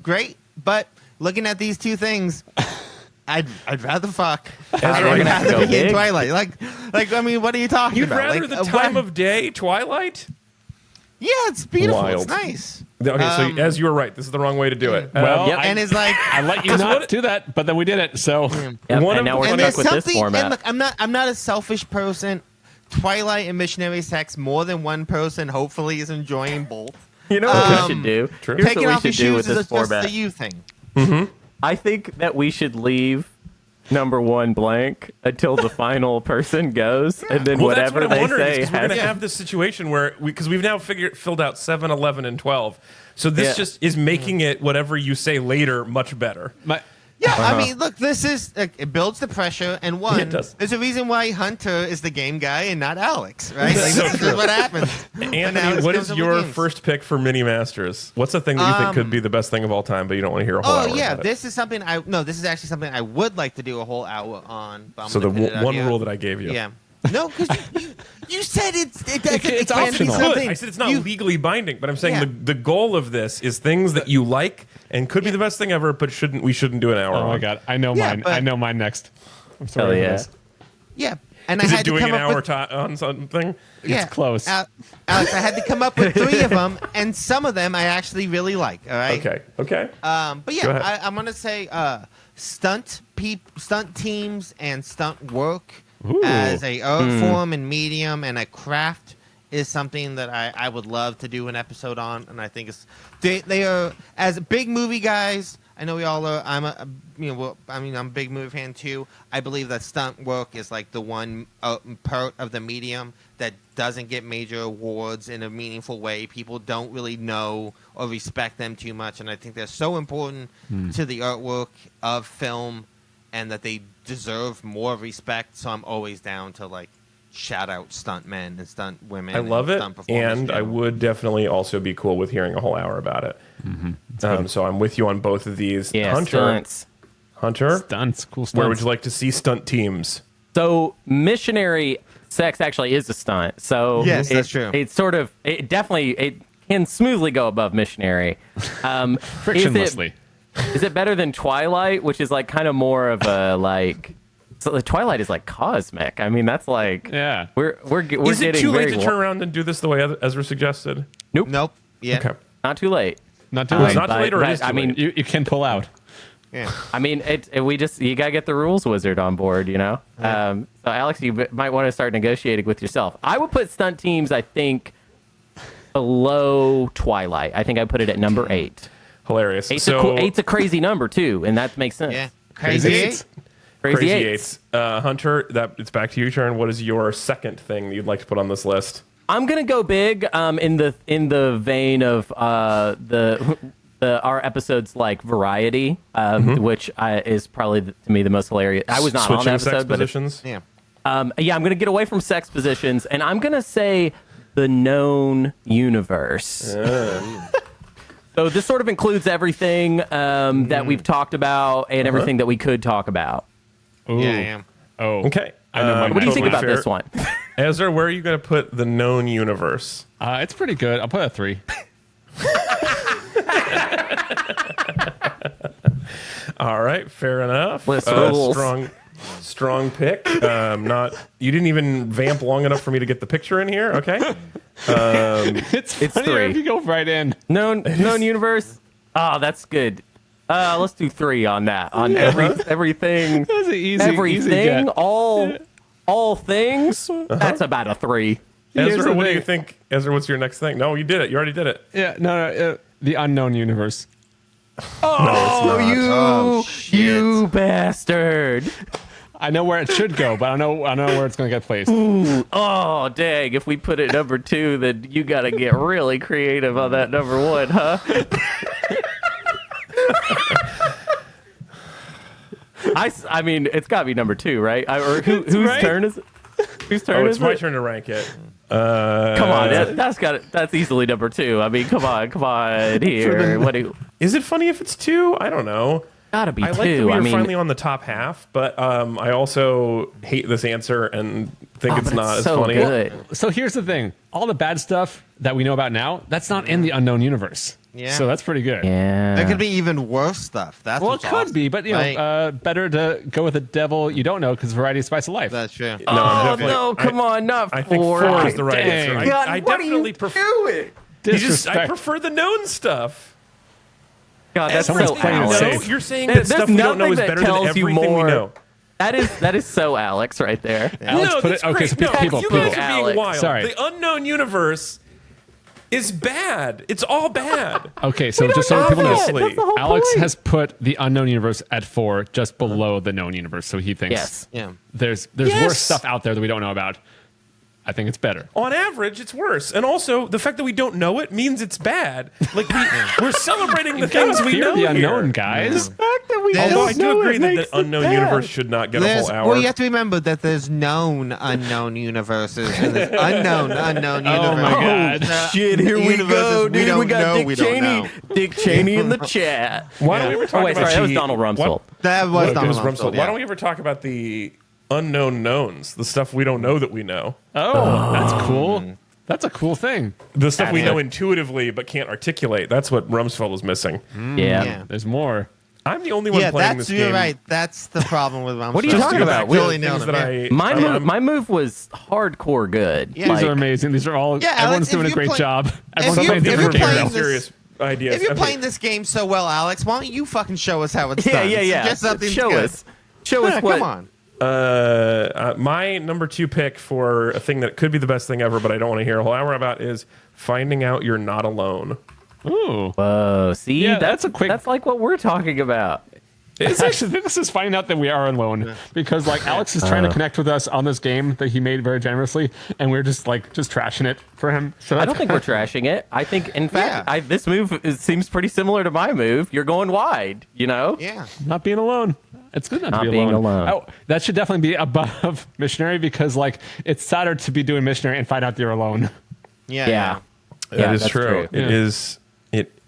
great, but looking at these 2 things, I'd rather fuck. I'd gonna have to rather go be in big. Twilight. Like, I mean, what are you talking You'd about? rather Like, the time what? of day, Twilight? Yeah, it's beautiful. Wild. It's nice. Okay, Um, so as you were right, this is the wrong way to do it. Well, Yep. And it's like, I let you not do that, but then we did it. So Yep, One and of now the- we're and stuck there's with this something. format. And look, I'm not a selfish person. Twilight and Missionary sex, more than one person hopefully is enjoying both. You know what we should do? True. Here's Taking what off we your should do shoes with this is just format. a you thing. I think that we should leave number 1 blank until the final person goes, and then Well, that's whatever what I'm they wondering, say because we're going has to have this situation where because we've now filled out 7, 11, and 12. So this Yeah. just is making it whatever you say later much better. Yeah, I mean, look, this is it builds the pressure, and one, It does. there's a reason why Hunter is the game guy and not Alex, right? That's Like, so this is true. what happens. And Anthony, Alex what comes is up with your games. first pick for Mini Masters? What's the thing that you think could be the best thing of all time, but you don't want to hear a whole hour Oh yeah, about it? this is something this is actually something I would like to do a whole hour on. But I'm So the gonna put it out one here. rule that I gave you. Yeah. No, because you said it doesn't. It's can't be optional. Good. something. I said it's not You- legally binding, but I'm saying Yeah. the goal of this is things that you like and could be the best thing ever, but we shouldn't do an hour oh on. my god, I know Yeah, mine. but- I know mine next. I'm Hell sorry. yeah. Yeah, and I Is had it to doing come an up hour with on something? yeah, close. Alex, I had to come up with 3 of them, and some of them I actually really like. All right. Okay. But Go yeah, ahead. I'm gonna say stunt teams and stunt work Ooh. as a art form and medium and a craft is something that I would love to do an episode on, and I think it's they are as big movie guys. I know we all are. I'm a big movie fan too. I believe that stunt work is like the one part of the medium that doesn't get major awards in a meaningful way. People don't really know or respect them too much, and I think they're so important to the artwork of film, and that they deserve more respect. So I'm always down to like shout out stunt men and stunt women. I love and it, stunt performers and too. I would definitely also be cool with hearing a whole hour about it. So I'm with you on both of these. Yeah, Hunter, stunts. Stunts, cool stunts. where would you like to see stunt teams? So missionary sex actually is a stunt. So Yes, that's true. It's sort of it can smoothly go above missionary. frictionlessly? Is it better than Twilight, which is like kind of more of a like? So the Twilight is like cosmic. I mean, that's like Yeah. we're Is it getting too late very to turn around and do this the way Ezra suggested? Nope. Yeah. Okay. not too late. Not too Well, late. it's not too late, or it but, is too I mean, late? You can pull out. Yeah. I mean, you gotta get the rules wizard on board, you know. So Alex, you might want to start negotiating with yourself. I would put stunt teams, I think, below Twilight. I think I put it at number 8. Hilarious. Eight's a crazy number too, and that makes sense. Yeah. Crazy eight. Crazy eights. Hunter, it's back to you, turn. What is your second thing you'd like to put on this list? I'm gonna go big in the vein of our episodes like Variety, which is probably to me the most hilarious. I was not Switching on the episode, sex but positions. Yeah. I'm gonna get away from sex positions, and I'm gonna say the known universe. So this sort of includes everything that we've talked about and everything that we could talk about. Ooh. Yeah. Oh. Okay. What do you think about this one? Ezra, where are you going to put the known universe? It's pretty good. I'll put a 3. All right, fair enough. List rules. Strong pick. You didn't even vamp long enough for me to get the picture in here. Okay. It's funnier 3. if you go right in. Known universe. Oh, that's good. Let's do 3 on that. On everything. That was an easy Everything. get. All things. That's about a 3. Ezra, what do you think? Ezra, what's your next thing? No, you did it. You already did it. Yeah, no, the unknown universe. Oh, shit. you bastard. I know where it should go, but I don't know where it's going to get placed. Oh, dang. If we put it number 2, then you got to get really creative on that number 1, huh? I mean, it's got to be number 2, right? Or whose right. turn is it? Whose turn is It's my it? turn to rank it. Come on, that's easily number 2. I mean, come on here. What do you, Is it funny if it's 2? I don't know. gotta be I 2. like that we I were mean, finally on the top half, but I also hate this answer and think it's but not as so funny. good. So here's the thing. All the bad stuff that we know about now, that's not in the unknown universe. Yeah. So that's pretty good. Yeah. There could be even worse stuff. That's Well, it what's could awesome. be, but better to go with a devil you don't know because variety is spice of life. That's true. No, I'm Oh definitely- no! Come on, not I think 4. 4 is the right Dang. answer. God, I what are you definitely prefer. doing? I Disrespect. prefer the known stuff. God, that's Someone's so playing it Alex. safe. No, you're saying There- that stuff there's we don't know nothing is that better than tells you everything we more. know. That is so Alex right there. Alex, no, put that's it. Okay, great. so No, people. you guys are Alex. being wild. Sorry. The unknown universe is bad. It's all bad. Okay, so just so know people know, that. That's the whole Alex point. has put the unknown universe at 4, just below the known universe. So he thinks Yes. Yeah. there's Yes. worse stuff out there that we don't know about. I think it's better. On average, it's worse. And also, the fact that we don't know it means it's bad. Like, we're celebrating the things we Fear know the unknown, here. guys. Although I do agree that the unknown universe should not get a whole hour. Well, you have to remember that there's known unknown universes and there's unknown universes. Oh my God. Shit, here we Universes go, we dude. don't We got know, Dick we don't Cheney. know. Dick Cheney in the chat. Why don't we ever talk Oh, wait, about sorry, that was the- Donald Rumsfeld. What? That was It Donald was Rumsfeld. Why don't we ever talk about the unknown knowns, the stuff we don't know that we know? Oh, that's cool. That's a cool thing. The stuff we That's know it. intuitively but can't articulate. That's what Rumsfeld was missing. Yeah. There's more. I'm the only one Yeah, playing that's this you're game. right. That's the problem with Rumsfeld. What are you Just talking to go about? back to Really the nailed things him, that yeah. I My move was hardcore good. Yeah. These Like, are amazing. These are all. Yeah, Alex, everyone's if doing a you're great play- job. if Everyone's you're- playing if different you're games. playing Real this- serious ideas. If you're Okay. playing this game so well, Alex, why don't you fucking show us how it's Yeah, done? yeah. Suggest something Show good. us. Show us Yeah, what. come on. My number 2 pick for a thing that could be the best thing ever, but I don't want to hear a whole hour about, is finding out you're not alone. Ooh. Whoa, see, Yeah, that's a quick- That's like what we're talking about. It's actually, this is finding out that we are alone because like Alex is trying to connect with us on this game that he made very generously, and we're just trashing it for him. So I don't think we're trashing it. I think, in fact, Yeah. this move seems pretty similar to my move. You're going wide, you know? Yeah. not being alone. It's good not to Not be being alone. alone. Oh, that should definitely be above missionary because like it's sadder to be doing missionary and find out you're alone. Yeah. Yeah. That is that's true. Yeah. It is.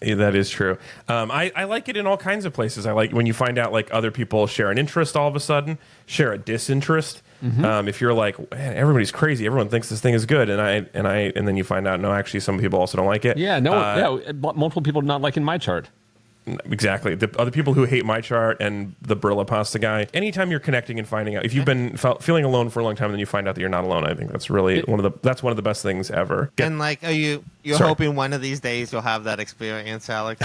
That is true. I like it in all kinds of places. I like when you find out like other people share an interest all of a sudden, share a disinterest. If you're like, man, everybody's crazy, everyone thinks this thing is good, and then you find out no, actually some people also don't like it. Yeah, multiple people not liking my chart. Exactly. The other people who hate my chart and the Brilla Pasta guy. Anytime you're connecting and finding out, if you've been feeling alone for a long time, and then you find out that you're not alone, I think that's really one of the best things ever. And like, you're Sorry. hoping one of these days you'll have that experience, Alex?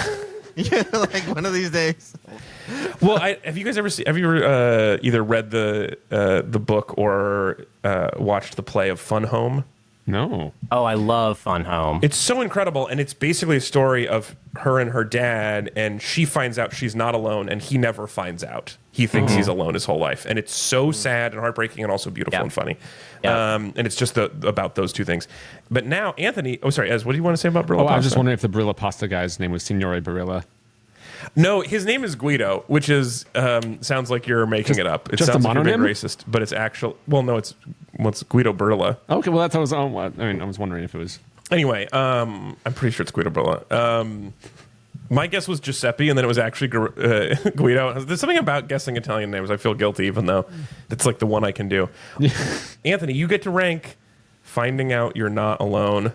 Like one of these days. Well, have you guys ever either read the book or watched the play of Fun Home? No. Oh, I love Fun Home. It's so incredible, and it's basically a story of her and her dad, and she finds out she's not alone, and he never finds out. He thinks he's alone his whole life, and it's so sad and heartbreaking, and also beautiful and funny. And it's just about those two things. But now, Anthony, Ez, what do you want to say about Barilla Pasta? I was just wondering if the Barilla Pasta guy's name was Signore Barilla. No, his name is Guido, which is sounds like you're making it up. It just sounds a like you're being mononym? racist, but it's actual. Well, no, it's Guido Barilla. Okay, well that's what I was wondering if it was. Anyway, I'm pretty sure it's Guido Barilla. My guess was Giuseppe, and then it was actually Guido. There's something about guessing Italian names. I feel guilty, even though it's like the one I can do. Anthony, you get to rank Finding Out You're Not Alone.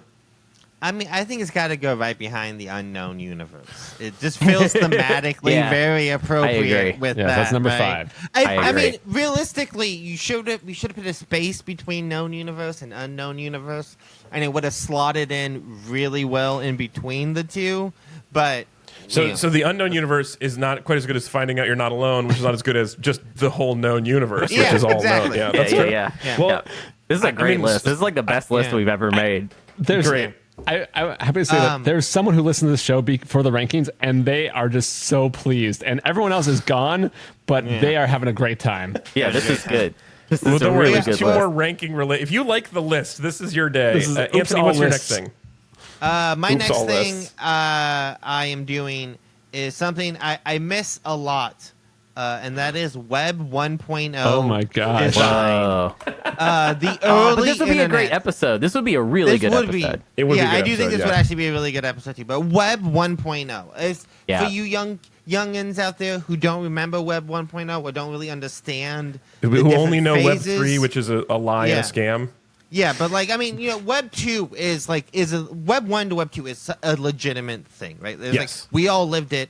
I mean, I think it's got to go right behind the Unknown Universe. It just feels thematically very appropriate with that. That's number right? 5. I mean, realistically, we should have put a space between Known Universe and Unknown Universe, and it would have slotted in really well in between the two. But so the Unknown Universe is not quite as good as Finding Out You're Not Alone, which is not as good as just the whole known universe, which is all exactly. known. Yeah, that's true. Yeah. Well, This is a great mean, list. This is like the best list we've ever made. Great. I'm happy to say that there's someone who listened to the show for the rankings, and they are just so pleased. And everyone else is gone, but they are having a great time. Yeah, this is good. This is a don't worry, really there's good two list. more ranking related. If you like the list, this is your day. This is Anthony, all what's your lists. next thing? My Oops, next all thing lists. I am doing is something I miss a lot, and that is Web 1.0. Oh my gosh. Whoa. The early But this would be a great internet. episode. This would be a really This good would be- episode. It would be a I good do think episode, this would actually be a really good episode too. But Web 1.0 is Yeah. for you youngins out there who don't remember Web 1.0 or don't really understand. Who the only different know Web phases. 3, which is a lie and a scam. Yeah, but like I mean, Web 2 is Web 1 to Web 2 is a legitimate thing, right? There's Yes. like we all lived it.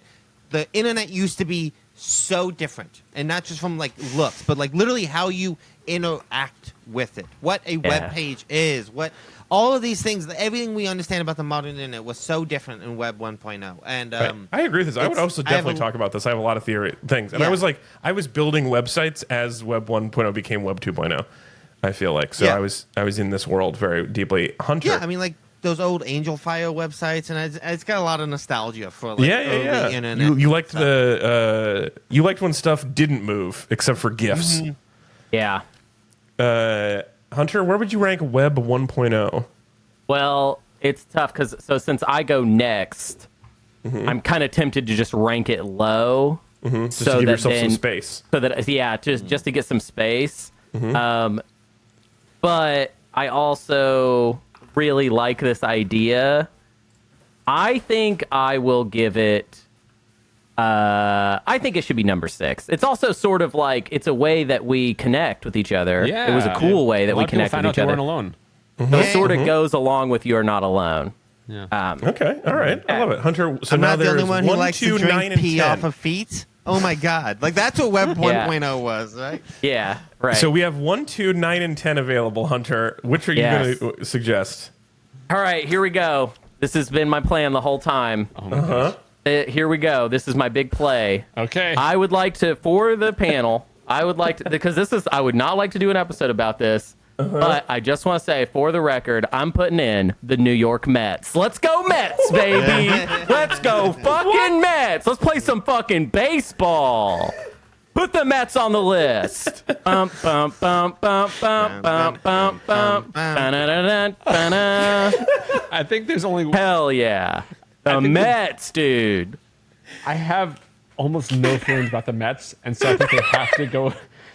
The internet used to be so different, and not just from like looks, but like literally how you interact with it. What a web page is, what all of these things, everything we understand about the modern internet was so different in Web 1.0. And Right. I agree with this. I would also definitely talk about this. I have a lot of theory things, and I was building websites as Web 1.0 became Web 2.0. I feel like so. I was in this world very deeply. Hunter. Yeah, I mean like those old Angel File websites, and it's got a lot of nostalgia for like early internet. You liked you liked when stuff didn't move except for GIFs. Mm-hmm. Yeah. Hunter, where would you rank Web 1.0? Well, it's tough because since I go next, I'm kind of tempted to just rank it low. Just to give yourself some space. So that just to get some space. But I also really like this idea. I think I will give it. I think it should be number 6. It's also sort of like it's a way that we connect with each other. Yeah. It was a cool way that we connect with each other. Weren't alone. So it sort of goes along with "You're Not Alone." Yeah. Okay, all right, I love it, Hunter. So I'm now not the there's only one who 1, likes 2, to 9, drink and pee 10. off of feet. Oh my god! Like that's what Web 1.0 was, right? Yeah, right. So we have 1, 2, 9, and 10 available. Hunter, which are you Yes. going to suggest? All right, here we go. This has been my plan the whole time. Oh my gosh. Here we go. This is my big play. Okay. I would like to, for the panel, I would like to, because I would not like to do an episode about this, but I just want to say, for the record, I'm putting in the New York Mets. Let's go Mets, baby. Let's go fucking Mets. Let's play some fucking baseball. Put the Mets on the list. Bum, bum, bum, bum, bum, bum, bum, bum. Ba-na-na-na, ba-na. I think there's only. Hell yeah. The Mets, dude. I have almost no feelings about the Mets, and so I think they have to go.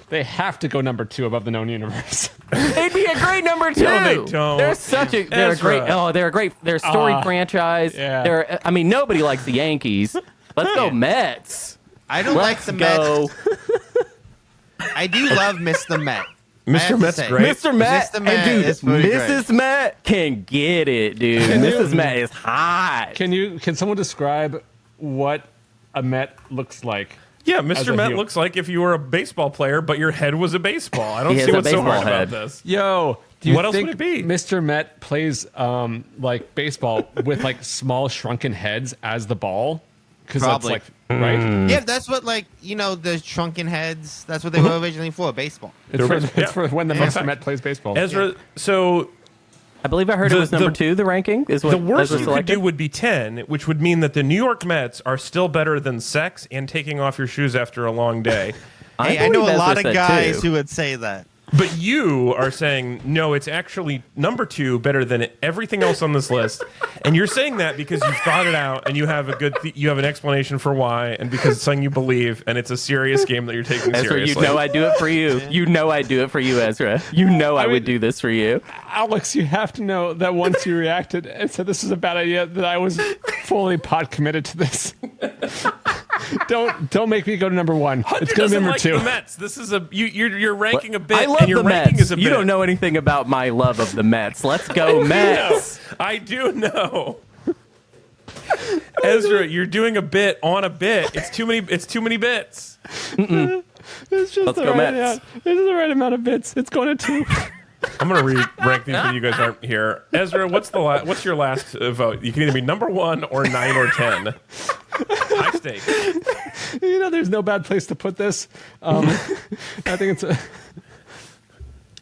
They have to go number 2 above the known universe. They'd be a great number 2. No, they don't. They're such a. They're a great. Ezra. Oh, they're a great. They're a storied franchise. Yeah. I mean, nobody likes the Yankees. Let's go Mets. I don't like Let's the go. Mets. I do love Mr. Met. Mr. Met's great. Mr. Met, Mr. Met and dude, is pretty Mrs. Met can get it, dude. Mrs. Met is hot. Can someone describe what a Met looks like? Yeah, As Mr. a Met heel. looks like if you were a baseball player, but your head was a baseball. I don't He has see a what's so baseball hard head. about this. Yo, do you What else think would it be? Mr. Met plays like baseball with like small shrunken heads as the ball? Because that's Probably. like, right? Yeah, that's what the shrunken heads. That's what they were originally for, baseball. It's for when the Monster Met plays baseball. Ezra, so I believe I heard it was number 2. The ranking is what the worst Ezra you could selected. do would be 10, which would mean that the New York Mets are still better than sex and taking off your shoes after a long day. Hey, I know believe a lot Ezra of said guys 2. who would say that. But you are saying, no, it's actually number 2 better than everything else on this list. And you're saying that because you've thought it out and you have you have an explanation for why, and because it's something you believe, and it's a serious game that you're taking Ezra, seriously. you know I do it for you. You know I do it for you, Ezra. You know I would do this for you. Alex, you have to know that once you reacted and said this is a bad idea, that I was fully pot committed to this. Don't make me go to number 1. Hunter It's going to be doesn't number like 2. the Mets. This is you're ranking a bit, I love and your the ranking Mets. is a bit. You don't know anything about my love of the Mets. Let's go, Mets. I do know. Ezra, you're doing a bit on a bit. It's too many bits. It's just Let's the go right Mets. amount. It's the right amount of bits. It's going to 2. I'm gonna rank these when you guys aren't here. Ezra, what's your last vote? You can either be number 1 or 9 or 10. High stakes. There's no bad place to put this. I think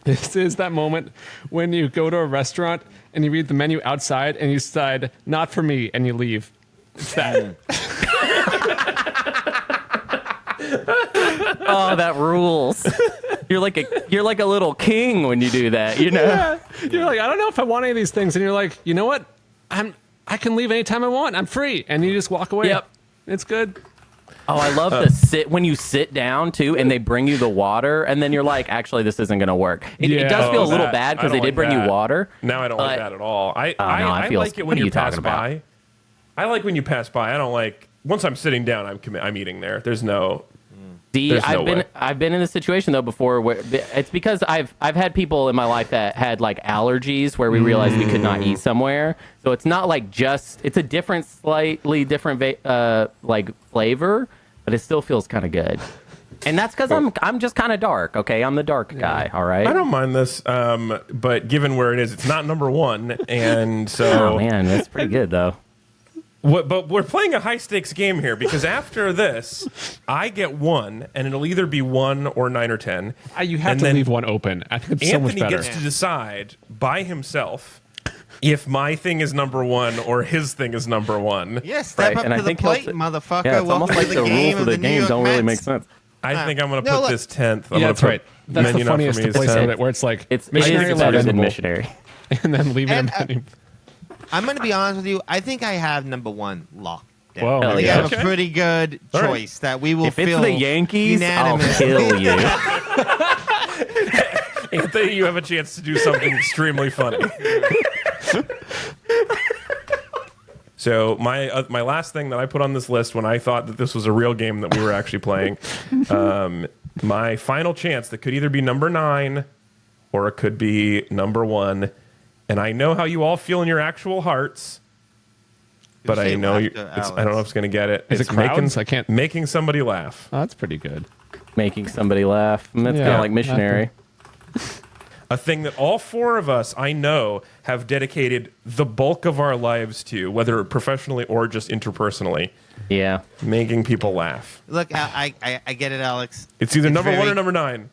this is that moment when you go to a restaurant and you read the menu outside and you decide, not for me, and you leave. It's that. Oh, that rules. You're like a little king when you do that, Yeah. You're like, I don't know if I want any of these things. And you're like, you know what? I can leave anytime I want. I'm free. And you just walk away. Yep. It's good. Oh, I love the when you sit down too, and they bring you the water, and then you're like, actually, this isn't gonna work. It does feel a little bad because they did bring you water. No, I don't like that at all. I feel- like it what when are you you pass talking about? by. I like when you pass by. I don't like once I'm sitting down. I'm eating there. There's no. There's no way. I've been in this situation though before where it's because I've had people in my life that had like allergies where we realized we could not eat somewhere. So it's not like it's a slightly different like flavor, but it still feels kind of good. And that's because I'm just kind of dark. Okay, I'm the dark guy. All right. I don't mind this, but given where it is, it's not number 1, and so. Oh man, that's pretty good though. But we're playing a high stakes game here because after this, I get 1, and it'll either be 1 or 9 or 10. You have And to then leave one open. I think it's Anthony so much better. gets to decide by himself if my thing is number 1 or his thing is number 1. Yeah, step Right, and up I to the think plate, he'll- motherfucker. Yeah, it's almost Welcome like to the rules of the New game York don't really Mets. make sense. I think I'm going to No, put look. this 10th. Yeah, that's right. That's the menu not for funniest me is place 10th. of it, where it's like It's missionary better love than and, missionary. and then leave it in And, menu. I'm going to be honest with you. I think I have number 1 locked down. Whoa. I Hell think yeah. I have Okay. a pretty good All right. choice that we will If it's fill the Yankees, I'll unanimously. kill you. Anthony, you have a chance to do something extremely funny. So my last thing that I put on this list when I thought that this was a real game that we were actually playing, my final chance that could either be number 9 or it could be number 1, and I know how you all feel in your actual hearts, but I know I don't know if it's going to get it. Is it It's making, crowds? I can't- making somebody laugh. Oh, that's pretty good. Making somebody laugh. That's kind Yeah, of like missionary. A thing that all 4 of us, I know, have dedicated the bulk of our lives to, whether professionally or just interpersonally, Yeah. making people laugh. Look, I get it, Alex. It's either number 1 very- or number 9.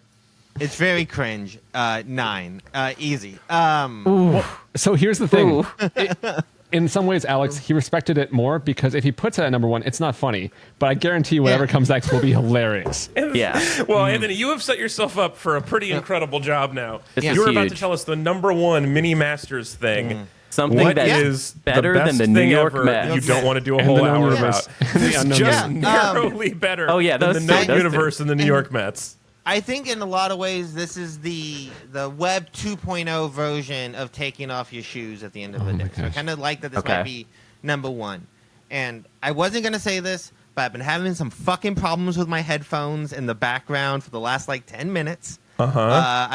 It's very cringe. 9. Easy. So here's the thing. Ooh. In some ways, Alex, he respected it more because if he puts it at number 1, it's not funny. But I guarantee you whatever Yeah. comes next will be hilarious. Yeah. Well, Anthony, you have set yourself up for a pretty incredible job now. This You is were about to huge. tell us the number 1 mini masters thing. Something What that is better the than best the New thing York ever Mets. that you don't want to do a And whole the known hour universe. about? The It's unknown just universe. narrowly better Oh, yeah, than those the two, known those universe and the New York Mets. I think in a lot of ways this is the Web 2.0 version of taking off your shoes at the end of the Oh day. my So I gosh. kind of like that this Okay. might be number 1. And I wasn't going to say this, but I've been having some fucking problems with my headphones in the background for the last like 10 minutes. I've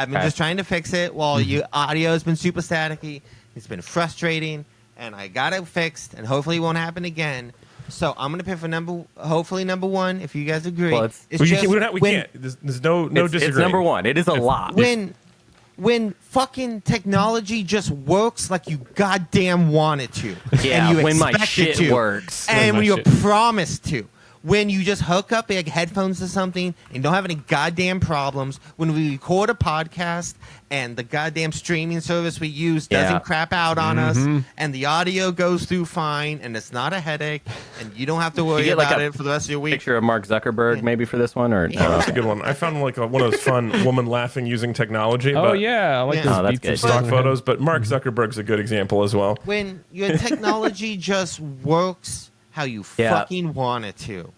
been Okay. just trying to fix it while your audio has been super staticky. It's been frustrating, and I got it fixed, and hopefully it won't happen again. So I'm gonna pick for hopefully number 1, if you guys agree. Well, it's- Well, just we can't. There's no It's disagreeing. number 1. It is a lot. when when fucking technology just works like you goddamn want it to. Yeah, and you when my expect it shit to, works. and when my you're shit- promised to. When you just hook up like headphones to something and don't have any goddamn problems. When we record a podcast and the goddamn streaming service we use doesn't Yeah. crap out on us, and the audio goes through fine, and it's not a headache, and you don't have to worry get, like, about a it for the rest of your week. Picture of Mark Zuckerberg maybe for this one, or no? That's a good one. I found like one of those fun woman laughing using technology. Oh but yeah, I like Yeah. those Oh, that's beats good. and stock stuff. photos, but Mark Zuckerberg's a good example as well. When your technology just works how you Yeah. fucking want it to.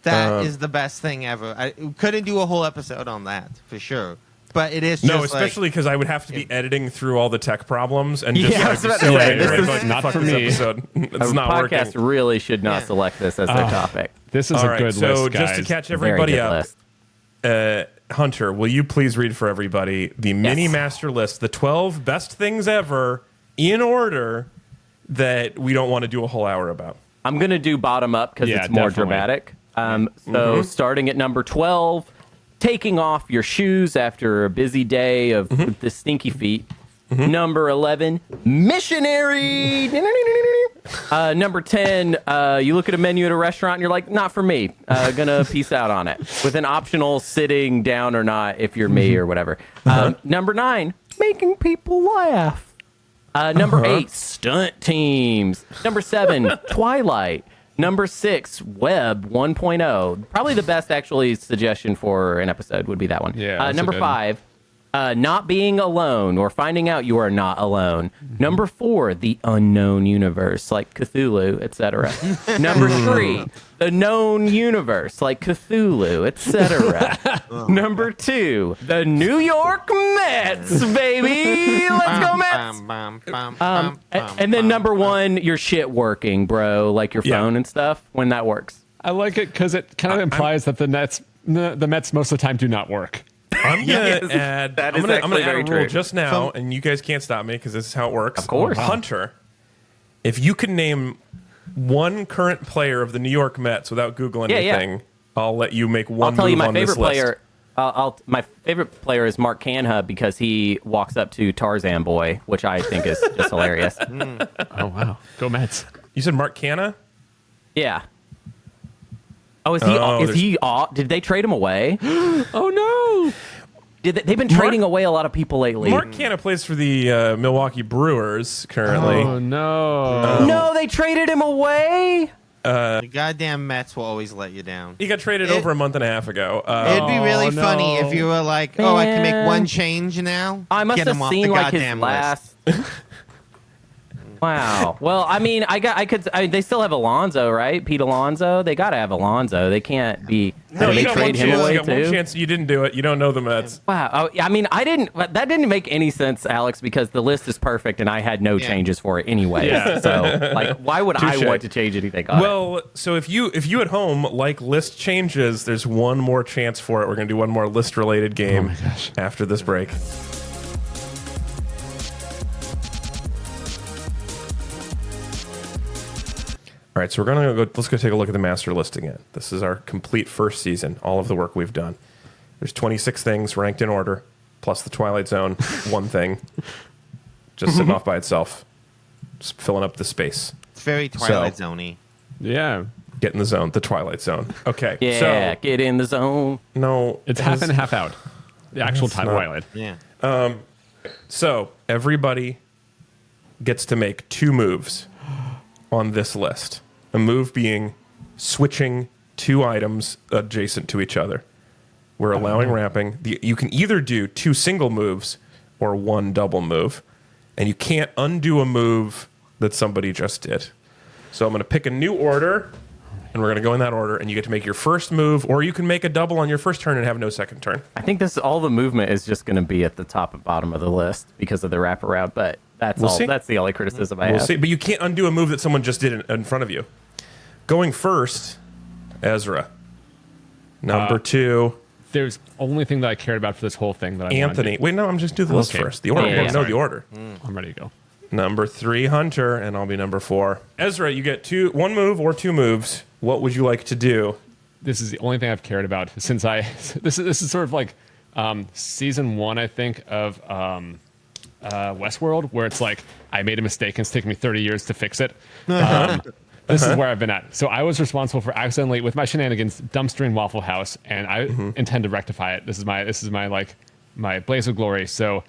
That is the best thing ever. I couldn't do a whole episode on that for sure, but it is just No, especially because I would have to be editing through all the tech problems and just Yeah, I like, was about be to so say, angry. this I'd be is like, not fuck for this me. episode. It's A not podcast working. really should not Yeah. select this as their topic. This is All a right, good so list, guys. just to catch Very everybody good up, list. Hunter, will you please read for everybody the mini master list, the 12 best things ever in order that we don't want to do a whole hour about? I'm gonna do bottom up because Yeah, it's more definitely. dramatic. So starting at number 12, taking off your shoes after a busy day of the stinky feet. Number 11, missionary. Number 10, you look at a menu at a restaurant and you're like, not for me. Gonna peace out on it with an optional sitting down or not if you're me or whatever. Number 9, making people laugh. Number 8, stunt teams. Number 7, Twilight. Number 6, Web 1.0. Probably the best, actually, suggestion for an episode would be that one. Yeah, that's a number good one. 5, not being alone or finding out you are not alone. Number 4, the unknown universe, like Cthulhu, etc. Number 3, the known universe, like Cthulhu, etc. Number 2, the New York Mets, baby. Let's go Mets. And then number 1, your shit working, bro, like your Yeah. phone and stuff, when that works. I like it because it kind of implies that the Mets most of the time do not work. I'm gonna Yes, add. that I'm is gonna actually add a very rule true. just now, and you guys can't stop me because this is how it works. Of course. Hunter. If you can name one current player of the New York Mets without Googling Yeah, yeah. anything, I'll let you make one I'll tell you move my on favorite this list. player. My favorite player is Mark Canha because he walks up to Tarzan Boy, which I think is just hilarious. Oh wow, go Mets! You said Mark Canha? Yeah. Oh, is he? Oh, Is he off? Did they trade him away? Oh no! They've been trading away a lot of people lately. Mark Canha plays for the Milwaukee Brewers currently. Oh no! No, they traded him away. The goddamn Mets will always let you down. He got traded over a month and a half ago. It'd be really no. funny if you were like, "Oh, I can make Man. one change now." I must Get have him off seen the like his goddamn last. Wow. Well, I mean, they still have Alonso, right? Pete Alonso. They got to have Alonso. They can't be. No, Did you they got one trade him chance. away You got one too? chance. You didn't do it. You don't know the Mets. Wow. Oh, I mean, that didn't make any sense, Alex, because the list is perfect and I had no changes for it anyway. Yeah. So, like, why would I Touche. want to change anything on it? Well, so if you at home like list changes, there's one more chance for it. We're gonna do one more list related game after this break. All right, so we're gonna go. Let's go take a look at the master list again. This is our complete first season. All of the work we've done. There's 26 things ranked in order, plus the Twilight Zone, one thing, just sitting off by itself, just filling up the space. It's very Twilight Zone-y. Yeah, Get in the zone, the Twilight Zone. Okay, yeah, so get in the zone. no, it's half in, half out. The actual time not- Twilight. Yeah. So everybody gets to make 2 moves on this list. A move being switching 2 items adjacent to each other. We're allowing wrapping. You can either do 2 single moves or 1 double move, and you can't undo a move that somebody just did. So I'm going to pick a new order, and we're going to go in that order, and you get to make your first move, or you can make a double on your first turn and have no second turn. I think all the movement is just going to be at the top and bottom of the list because of the wraparound, but that's We'll all. see. That's the only criticism I We'll have. see, but you can't undo a move that someone just did in front of you. Going first, Ezra. Number 2, There's only thing that I cared about for this whole thing that I Anthony. wanted Wait, no, I'm just do the list Okay. first. The order. Yeah, I yeah, know yeah. the order. to. I'm ready to go. Number 3, Hunter, and I'll be number 4. Ezra, you get 1 move or 2 moves. What would you like to do? This is the only thing I've cared about since I. This is sort of like Season 1, I think, of Westworld, where it's like I made a mistake and it's taken me 30 years to fix it. This is where I've been at. So I was responsible for accidentally, with my shenanigans, dumpstering Waffle House, and I intend to rectify it. This is my like my blaze of glory. So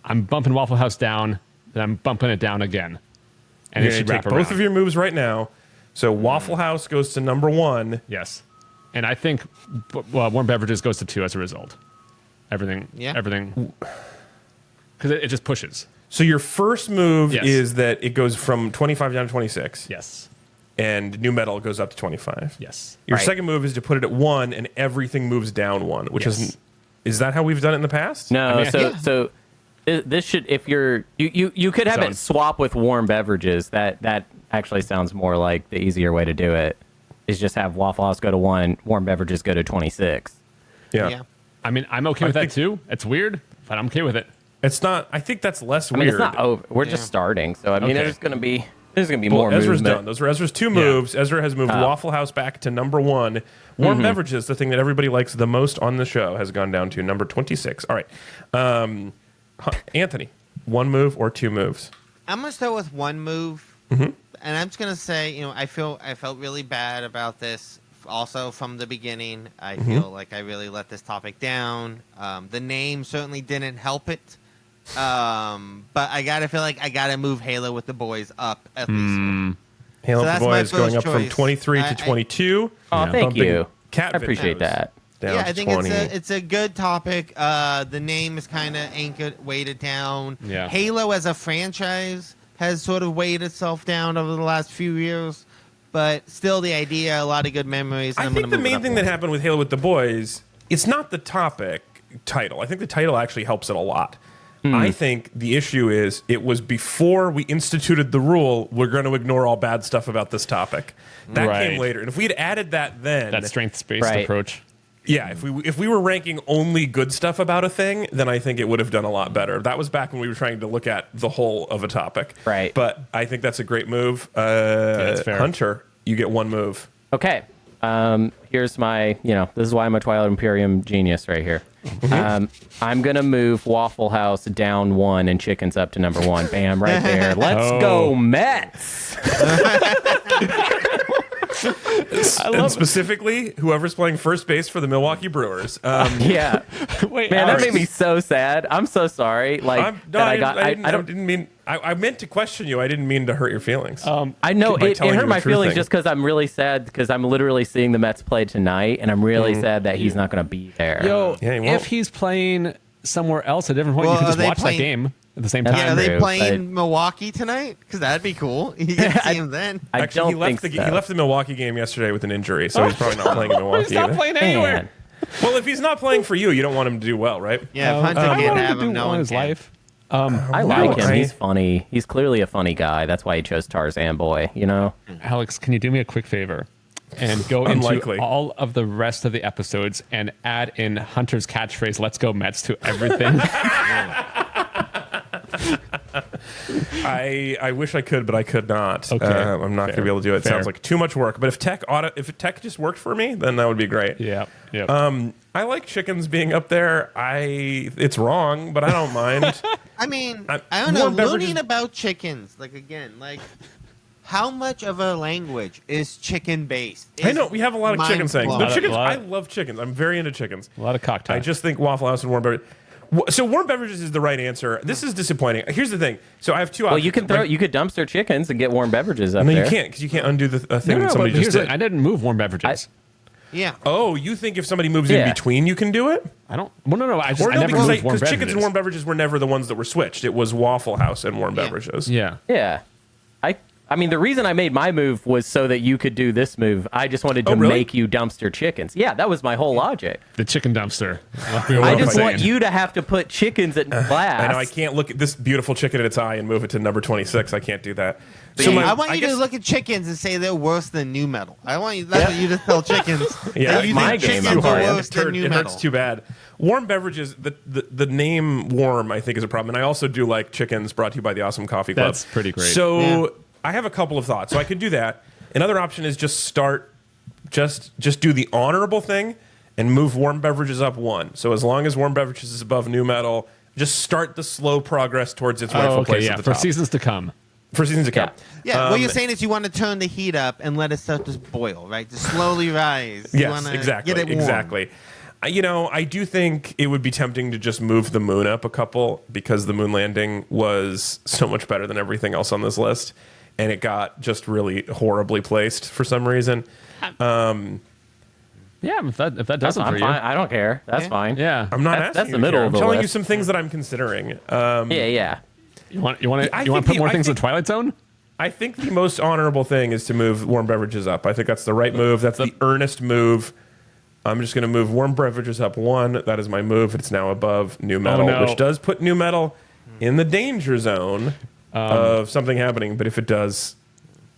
I'm bumping Waffle House down, then I'm bumping it down again, and You're it should gonna wrap take around. both of your moves right now. So Waffle House goes to number 1. Yes, and I think warm beverages goes to 2 as a result. Everything, because it just pushes. So your first move Yes. is that it goes from 25 down to 26. Yes, And new metal goes up to 25. yes. Your Right. second move is to put it at 1 and everything moves down 1, which Yes. is that how we've done it in the past? No, I mean, so this should, if you could have Zone. it swap with warm beverages. That actually sounds more like the easier way to do it. Is just have Waffle House go to 1, warm beverages go to 26. Yeah. I mean, I'm okay with that too. It's weird, but I'm okay with it. It's not, I think that's less I mean, weird. it's not over. We're just starting, so I mean, Okay. there's gonna be Well, more Ezra's movement. done. Those are Ezra's 2 moves. Ezra has moved Waffle House back to number 1. Warm beverages, the thing that everybody likes the most on the show, has gone down to number 26. All right. Anthony, 1 move or 2 moves? I'm gonna start with 1 move, and I'm just gonna say, I felt really bad about this. Also, from the beginning, I feel like I really let this topic down. The name certainly didn't help it, but I gotta feel like I gotta move Halo with the boys up at least. Halo So the that's my Boys going up first from choice. 23 to I- 22. Oh, thank Bumping you. Cat I appreciate videos that. Down Yeah, to I think 20. it's a good topic. The name is kind of anchored, weighted down. Yeah. Halo as a franchise has sort of weighed itself down over the last few years, but still the idea, a lot of good memories. And I I'm think gonna the move it main up thing one. that happened with Halo with the Boys, it's not the topic title. I think the title actually helps it a lot. I think the issue is it was before we instituted the rule, we're going to ignore all bad stuff about this topic. That Right. came later. And if we had added that then, That strength-based Right. approach. yeah, if we were ranking only good stuff about a thing, then I think it would have done a lot better. That was back when we were trying to look at the whole of a topic. Right. But I think that's a great move. that's fair. Hunter, you get 1 move. Okay. Here's my, this is why I'm a Twilight Imperium genius right here. I'm going to move Waffle House down 1 and chickens up to number 1. Bam, right there. Let's go Mets. And specifically, whoever's playing first base for the Milwaukee Brewers. Yeah. Wait, Man, that Alex, made me so sad. I'm so sorry. Like, I meant to question you. I didn't mean to hurt your feelings. I know by it telling you hurt the my true feelings thing. just because I'm really sad because I'm literally seeing the Mets play tonight, and I'm really sad that he's not going to be there. Yo, Yeah, he won't. if he's playing somewhere else at a different point, Well, you can are just they watch playing- that game at the same That's time. Yeah, are they true, playing but- Milwaukee tonight? Because that'd be cool. You can see him then. I Actually, don't think so. he left the Milwaukee game yesterday with an injury, so he's probably not playing in Milwaukee. He's not either. playing anywhere. Man. Well, if he's not playing for you, you don't want him to do well, right? Yeah, if Hunter I can't want him have to do him, no well in one his can. life. I like him. I- He's funny. He's clearly a funny guy. That's why he chose Tarzan Boy, Alex, can you do me a quick favor and go Unlikely. into all of the rest of the episodes and add in Hunter's catchphrase "Let's go Mets" to everything? I wish I could, but I could not. Okay. I'm not going to be able to do it. It Fair. sounds like too much work. But if tech just worked for me, then that would be great. Yeah. Yeah. I like chickens being up there. It's wrong, but I don't mind. I mean, I- I don't know. warm beverages- Learning about chickens, how much of a language is chicken based? I know we have a lot of chicken sayings. mind-blowing. But chickens, lot. I love chickens. I'm very into chickens. a lot of cocktails. I just think Waffle House and warm beverages. So warm beverages is the right answer. This is disappointing. Here's the thing. So I have 2 Well, options. you can you could dumpster chickens and get warm beverages up No, there. you can't because you can't undo the thing no, that somebody but just here's the- did. I didn't move warm beverages. Yeah. Oh, you think if somebody moves in Yeah. between, you can do it? I don't. Well, no. I Or I no, never moved warm because beverages. chickens and warm beverages were never the ones that were switched. It was Waffle House and warm Yeah. beverages. Yeah. Yeah. I mean, the reason I made my move was so that you could do this move. I just wanted to Oh, really? make you dumpster chickens. Yeah, that was my whole logic. The chicken dumpster. Like we were I both just want saying. you to have to put chickens at last. I know I can't look at this beautiful chicken at its eye and move it to number 26. I can't do that. I want you guess- to look at chickens and say they're worse than new metal. I want you. That's what you to tell chickens. Yeah, that you my think game, chickens I'm are sorry. worse than new It metal. hurts too bad. Warm beverages, the name warm, I think, is a problem. And I also do like chickens brought to you by the Awesome Coffee Club. That's pretty great. So Yeah. I have a couple of thoughts. So I could do that. Another option is just do the honorable thing and move warm beverages up 1. So as long as warm beverages is above new metal, just start the slow progress towards its rightful place at the for top. seasons to come. For seasons to come. Yeah, what you're saying is you want to turn the heat up and let it start to boil, right? To slowly rise. You Yes, wanna exactly. Get it warm. Exactly. I do think it would be tempting to just move the moon up a couple because the moon landing was so much better than everything else on this list, and it got just really horribly placed for some reason. Yeah, if that does it for I'm you. fine. I don't care. That's Yeah. fine. Yeah. I'm not That's asking the you to middle care. of I'm the telling you list. some things that I'm considering. Yeah. You want to I put think more I things in think- the Twilight Zone? I think the most honorable thing is to move warm beverages up. I think that's the right move. That's the earnest move. I'm just going to move warm beverages up 1. That is my move. It's now above new metal, no. which does put new metal in the danger zone of something happening. But if it does,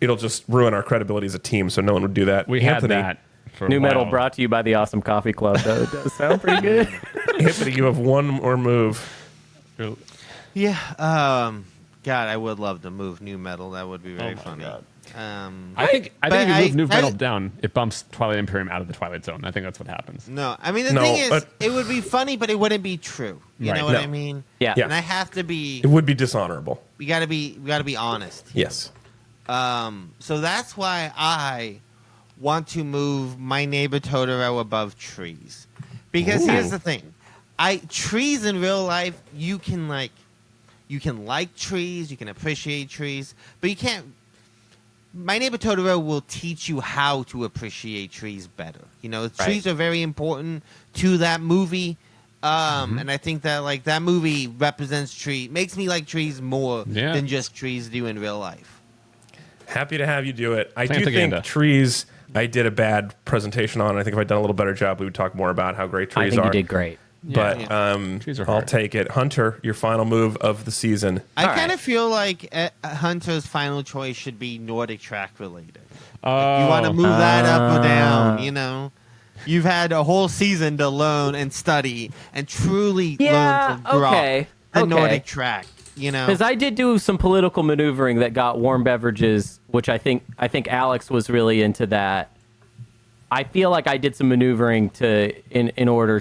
it'll just ruin our credibility as a team. So no one would do that. We Anthony, had that for New a Metal while. brought to you by the Awesome Coffee Club, though. It does sound pretty good. Anthony, you have one more move. Yeah. God, I would love to move new metal. That would be very funny. I think but if you move New I- Metal down, it bumps Twilight Imperium out of the Twilight Zone. I think that's what happens. No, I mean the No, thing is, but- it would be funny, but it wouldn't be true. You Right. know what No. I mean? Yeah. Yeah. And I have to be. It would be dishonorable. We gotta be honest. Yes. So that's why I want to move My Neighbor Totoro above trees, because here's the thing: trees in real life, you can like trees, you can appreciate trees, but you can't. My Neighbor Totoro will teach you how to appreciate trees better. You know, trees are very important to that movie. And I think that like that movie represents makes me like trees more than just trees do in real life. Happy to have you do it. I do Plantaganda. think trees, I did a bad presentation on. I think if I'd done a little better job, we would talk more about how great trees I think are. you did great. But Trees are I'll hard. take it. Hunter, your final move of the season. I All kind right. of feel like Hunter's final choice should be Nordic track related. Oh, You want to move that up or down, you know? You've had a whole season to learn and study and truly learn to grow okay. the Nordic track, you know? Because I did do some political maneuvering that got warm beverages, which I think Alex was really into that. I feel like I did some maneuvering in order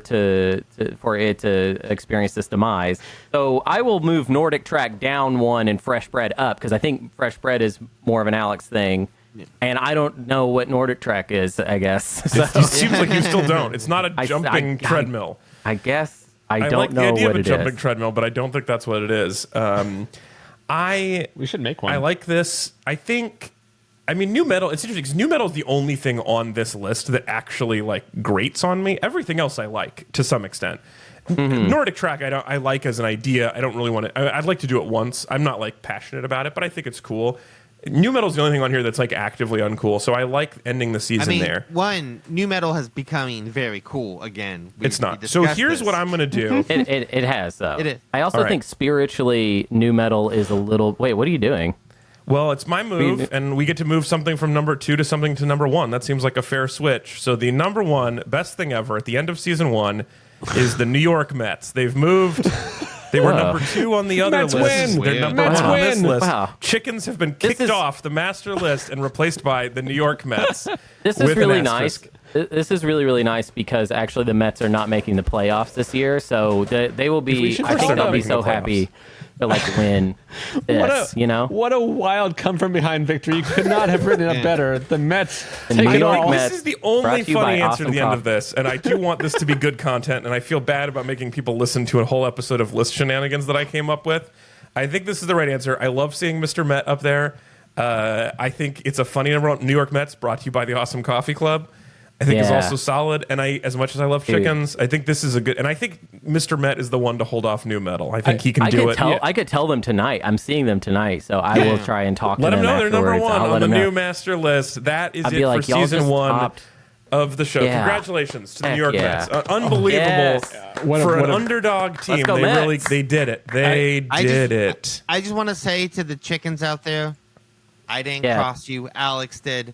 for it to experience this demise. So I will move Nordic track down 1 and fresh bread up, because I think fresh bread is more of an Alex thing. And I don't know what Nordic track is, I guess. So It seems like you still don't. It's not a jumping treadmill. I guess I don't like know the idea what of a it jumping is. treadmill, but I don't think that's what it is. we should make one. I like this. New metal. It's interesting because new metal is the only thing on this list that actually like grates on me. Everything else I like to some extent. Nordic track I like as an idea. I don't really want to. I'd like to do it once. I'm not like passionate about it, but I think it's cool. New metal is the only thing on here that's like actively uncool. So I like ending the season there. New metal has becoming very cool again. It's not. So here's what I'm going to do. It has, though. It is. I also All right. think spiritually, new metal is a little. Wait, what are you doing? Well, it's my move, and we get to move something from number 2 to something to number 1. That seems like a fair switch. So the number 1 best thing ever at the end of season 1 is the New York Mets. They've moved. They were number 2 on the other Mets list. win. They're number Mets 1 on this win. list. Wow. Chickens have been kicked is- off the master list and replaced by the New York Mets. This is with an really nice. asterisk. This is really, really nice because actually the Mets are not making the playoffs this year, so they will be. should I think start they'll be making so the playoffs. happy to like win this. What a wild come from behind victory. You could not have written it up better. The Mets take New it York all. Mets. This is the Brought only to you by funny answer to Awesome the end Coffee. of this, and I do want this to be good content, and I feel bad about making people listen to a whole episode of list shenanigans that I came up with. I think this is the right answer. I love seeing Mr. Met up there. I think it's a funny number. New York Mets, brought to you by the Awesome Coffee Club. I think is Yeah. also solid, and as much as I love chickens, I think this is a good. And I think Mr. Met is the one to hold off new metal. I think he can do it. I could tell them tonight. I'm seeing them tonight, so I will try and talk Let to them them know they're number afterwards. 1 I'll on let the them know. new master list. That is I'd it be like, for y'all season just 1 topped. of the show. Yeah. Congratulations to the Heck New York yeah. Mets. Unbelievable Yes. What a- for what an a- underdog team. go Mets. They did it. They I did just- it. I just want to say to the chickens out there, I didn't Yeah. cross you. Alex did. Do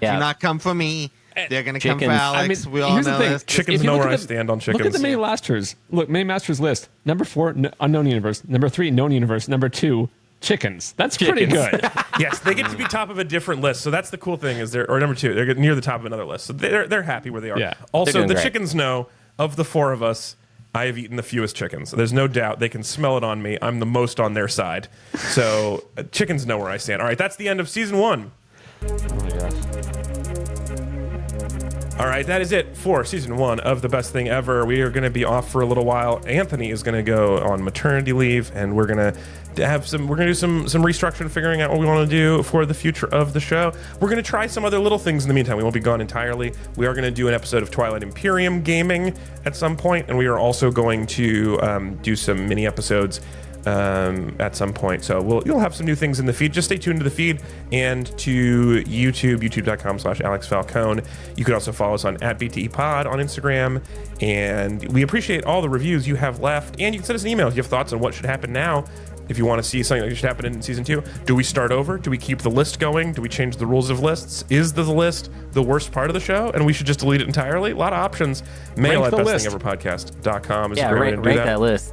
Yeah. not come for me. They're going to come for Chickens. Alex. we all here's the know thing. this. Chickens If you know look where at I the- stand on Look at chickens. the mini masters. Look, mini masters list. Number 4, unknown universe. Number 3, known universe. Number 2, chickens. That's pretty good. Yes, they get to be top of a different list. So that's the cool thing is or number 2, they're near the top of another list. So they're happy where they are. Yeah. Also, the great. chickens know of the 4 of us, I have eaten the fewest chickens. There's no doubt they can smell it on me. I'm the most on their side. So chickens know where I stand. All right, that's the end of season 1. Oh my gosh. All right, that is it for season 1 of The Best Thing Ever. We are going to be off for a little while. Anthony is going to go on maternity leave, and we're going to do some restructuring, figuring out what we want to do for the future of the show. We're going to try some other little things in the meantime. We won't be gone entirely. We are going to do an episode of Twilight Imperium gaming at some point, and we are also going to do some mini episodes at some point. So you'll have some new things in the feed. Just stay tuned to the feed and to YouTube, youtube.com/AlexFalcone. You can also follow us on @BTE Pod on Instagram. And we appreciate all the reviews you have left. And you can send us an email if you have thoughts on what should happen now. If you want to see something that should happen in season 2, do we start over? Do we keep the list going? Do we change the rules of lists? Is the list the worst part of the show and we should just delete it entirely? A lot of options. Mail at bestthingeverpodcast.com is a great way to do rank that list.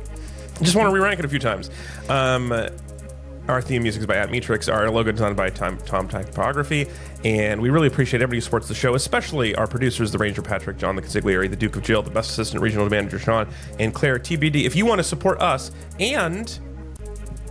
Just want to re-rank it a few times. Our theme music is by Atmetrix. Our logo designed by Tom Typography. And we really appreciate everybody who supports the show, especially our producers, the Ranger Patrick, John the Consigliere, the Duke of Jill, the Best Assistant Regional Manager Sean, and Claire TBD. If you want to support us and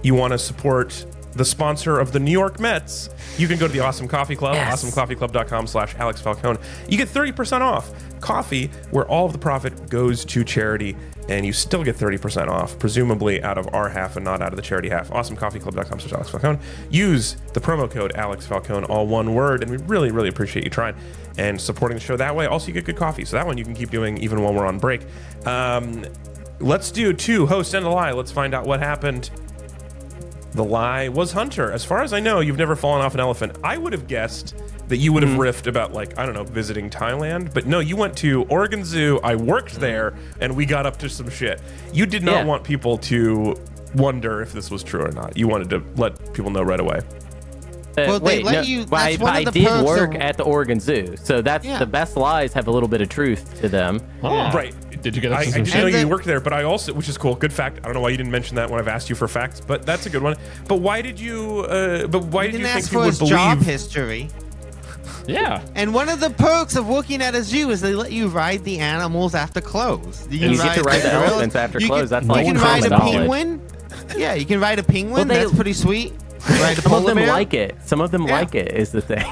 you want to support the sponsor of the New York Mets, you can go to the Awesome Coffee Club, awesomecoffeeclub.com/AlexFalcone. You get 30% off coffee, where all of the profit goes to charity, and you still get 30% off, presumably out of our half and not out of the charity half. awesomecoffeeclub.com/AlexFalcone. Use the promo code AlexFalcone, all one word, and we really, really appreciate you trying and supporting the show that way. Also, you get good coffee, so that one you can keep doing even while we're on break. Let's do 2 host and a lie. Let's find out what happened. The lie was Hunter. As far as I know, you've never fallen off an elephant. I would have guessed that you would have riffed about, like, I don't know, visiting Thailand. But no, you went to Oregon Zoo. I worked there, and we got up to some shit. You did not want people to wonder if this was true or not. You wanted to let people know right away. Well, they let you. That's one I of the did perks work of- at the Oregon Zoo, so that's the best lies have a little bit of truth to them. Oh. Right. Did you get up I to some didn't shit? know you worked there, but I also, which is cool, good fact. I don't know why you didn't mention that when I've asked you for facts, but that's a good one. But why did you? Why did you didn't think ask people for would his job believe? history. Yeah. And one of the perks of working at a zoo is they let you ride the animals after close. You get to ride the elephants after close. That's like you can common ride a knowledge. penguin. Yeah, you can ride a penguin. Well, That's pretty sweet. Ride a Some of polar them bear. like it. Some of them like it is the thing.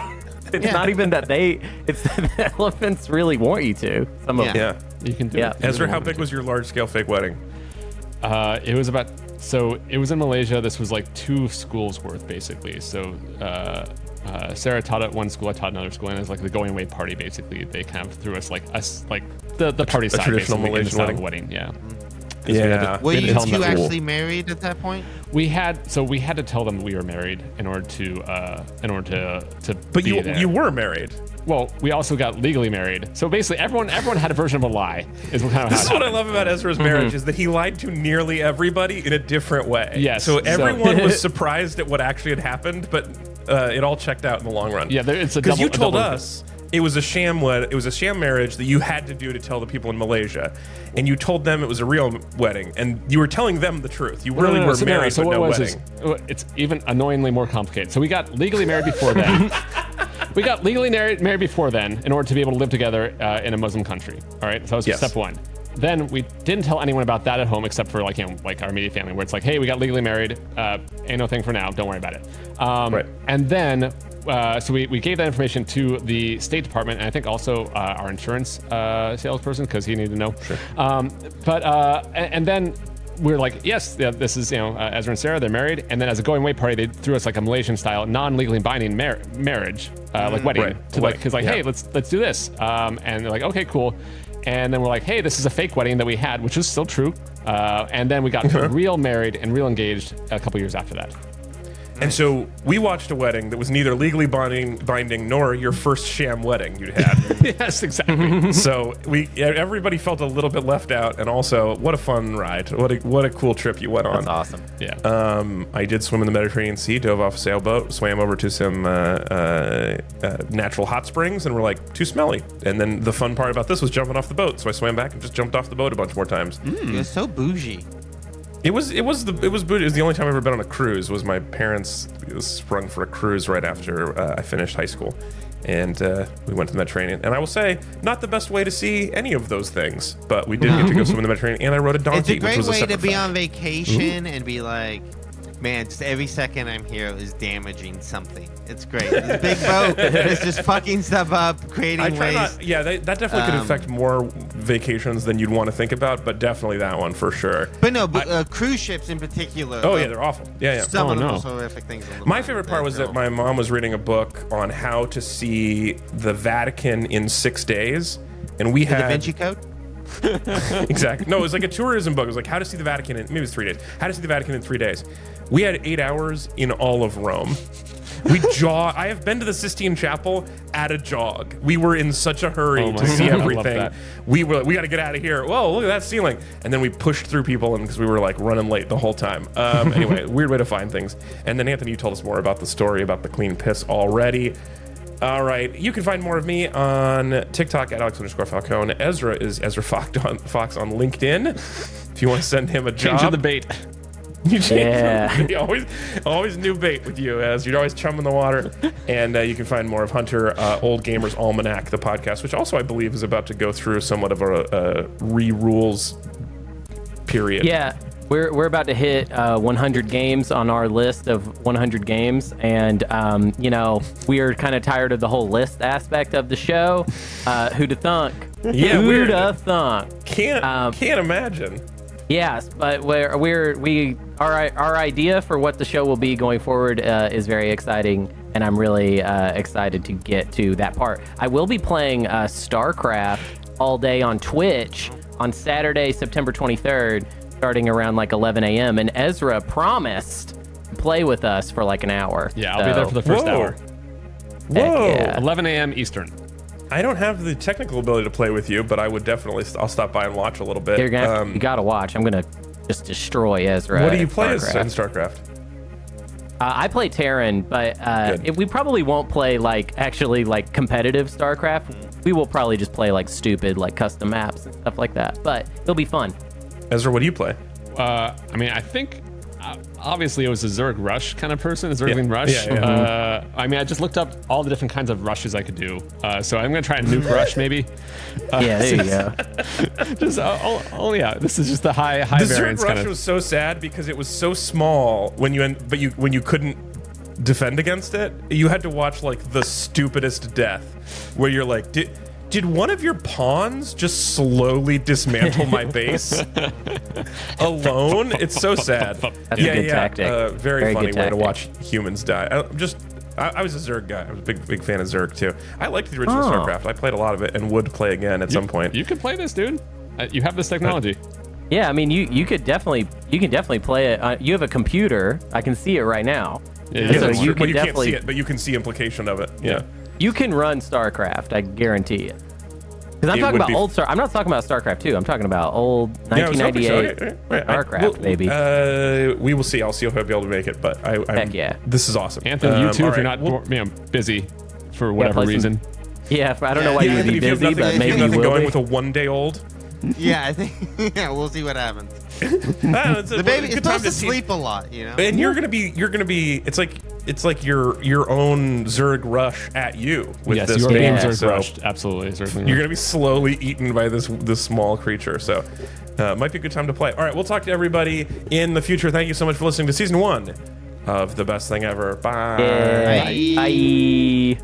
It's not even that it's that the elephants really want you to. Some of them. Yeah. You can do Yeah. it. Ezra, how big was your large-scale fake wedding? It was about, so it was in Malaysia. This was like 2 schools worth, basically. So Sarah taught at one school, I taught another school, and it was like the going away party, basically. They kind of threw us like the party side, traditional basically, Malaysian inside of wedding. a wedding, yeah. Yeah. Were We had to you tell them two that rule. actually married at that point? We had to tell them we were married in order to But be you there. you were married. Well, we also got legally married. So basically, everyone had a version of a lie. Is what kind of This is how it what I happened. love about Ezra's marriage is that he lied to nearly everybody in a different way. Yes, So so- everyone was surprised at what actually had happened, but it all checked out in the long run. Yeah, it's a because you double- told a double- us it was a sham it was a sham marriage that you had to do to tell the people in Malaysia, and you told them it was a real wedding, and you were telling them the truth. You really were married, So but what no it was wedding. is, it's even annoyingly more complicated. So we got legally married before then. We got legally married before then in order to be able to live together in a Muslim country. All right, so that was Yes. step 1. Then we didn't tell anyone about that at home except for like our immediate family, where it's like, hey, we got legally married. Ain't no thing for now. Don't worry about it. Right. And then. So we gave that information to the State Department, and I think also our insurance salesperson, because he needed to know. Sure. And then we're like, yes, this is Ezra and Sarah, they're married. And then as a going away party, they threw us like a Malaysian style, non-legally binding marriage, like wedding, Right. to like, because like, Yeah. hey, let's do this. And they're like, okay, cool. And then we're like, hey, this is a fake wedding that we had, which is still true. And then we got real married and real engaged a couple years after that. And so we watched a wedding that was neither legally binding nor your first sham wedding you'd had. Yes, exactly. So everybody felt a little bit left out, and also what a fun ride! What a cool trip you went on. That's awesome. Yeah. I did swim in the Mediterranean Sea, dove off a sailboat, swam over to some natural hot springs, and were like, too smelly. And then the fun part about this was jumping off the boat. So I swam back and just jumped off the boat a bunch more times. You're so bougie. It was the only time I've ever been on a cruise. Was my parents sprung for a cruise right after I finished high school, and we went to the Mediterranean. And I will say, not the best way to see any of those things, but we did get to go swim in the Mediterranean. And I rode a donkey, It's a great which was way a to separate be fact. on vacation and be like, man, just every second I'm here is damaging something. It's great. This big boat is just fucking stuff up, creating I try waste. not. Yeah, that definitely could affect more vacations than you'd want to think about, but definitely that one for sure. But no, cruise ships in particular. Oh yeah, they're awful. Yeah, yeah. Some of the no. most horrific things. On the My planet. favorite part was They're that my mom was reading a book on how to see the Vatican in 6 days, and we The Da had Vinci Code. exactly. No, it was like a tourism book. It was like how to see the Vatican in maybe it was 3 days. How to see the Vatican in 3 days. We had 8 hours in all of Rome. I have been to the Sistine Chapel at a jog. We were in such a hurry Oh my to see God, I love everything. that. We got to get out of here. Whoa, look at that ceiling. And then we pushed through people because we were like running late the whole time. Anyway, weird way to find things. And then Anthony, you told us more about the story about the clean piss already. All right, you can find more of me on TikTok at Alex_Falcone. Ezra is Ezra Fox on LinkedIn. If you want to send him a job. Changing the bait. You change Yeah. them. always new bait with you, as you're always chumming the water. And you can find more of Hunter, Old Gamers Almanac, the podcast, which also I believe is about to go through somewhat of a re-rules period. Yeah, we're about to hit 100 games on our list of 100 games, and we are kind of tired of the whole list aspect of the show. Who'da thunk? Yeah, Who'da thunk? Can't imagine. Yes, but our idea for what the show will be going forward is very exciting, and I'm really excited to get to that part. I will be playing StarCraft all day on Twitch on Saturday, September 23rd, starting around like 11 a.m. And Ezra promised to play with us for like an hour. Yeah, I'll be there for the first Whoa. hour. Whoa. yeah. 11 a.m. Eastern. I don't have the technical ability to play with you, but I would definitely. I'll stop by and watch a little bit. You're gonna you gotta watch. I'm gonna just destroy Ezra. What do you at play as in StarCraft. StarCraft? I play Terran, but Good. we probably won't play actually competitive StarCraft. We will probably just play stupid custom maps and stuff like that. But it'll be fun. Ezra, what do you play? I think obviously it was a Zerg Rush kind of person, a Zergling Yeah. Rush. Yeah. I just looked up all the different kinds of rushes I could do. So I'm gonna try a nuke rush maybe. Yeah, there you go. Just yeah, this is just the high The Zerg variance Rush kind of. was so sad because it was so small when you couldn't defend against it. You had to watch the stupidest death, where you're like, did one of your pawns just slowly dismantle my base alone? It's so sad. That's a good tactic. Very funny good way to tactic. watch humans die. I was a Zerg guy. I was a big fan of Zerg too. I liked the original StarCraft. I played a lot of it and would play again at some point. You can play this, dude. You have this technology. Yeah, I mean, you can definitely play it. You have a computer. I can see it right now. Yeah, Yeah, so that's you true, can but you can't definitely see it, but you can see implication of it. Yeah. you can run StarCraft. I guarantee it. Because I'm It talking would about be- old Star. I'm not talking about StarCraft 2. I'm talking about old Yeah, I was hoping so. 1998 Okay. StarCraft, baby. We will see. I'll see if I'll be able to make it, but Heck yeah. This is awesome. Anthony, you too, all if you're right. not busy for whatever play some- reason. Yeah, I don't know why Yeah, you would be If you have busy, nothing, but if you maybe have you nothing will going be. with a 1 day old. Yeah, I think. Yeah, we'll see what happens. It's The baby is supposed to sleep a lot, you know. And you're gonna be. It's like your own Zerg rush at you with Yes, this you are game. being Yeah. Zerg So rushed. Absolutely. Zergling you're rushed. gonna be slowly eaten by this small creature. So might be a good time to play. All right, we'll talk to everybody in the future. Thank you so much for listening to season 1 of The Best Thing Ever. Bye. Yeah. Bye.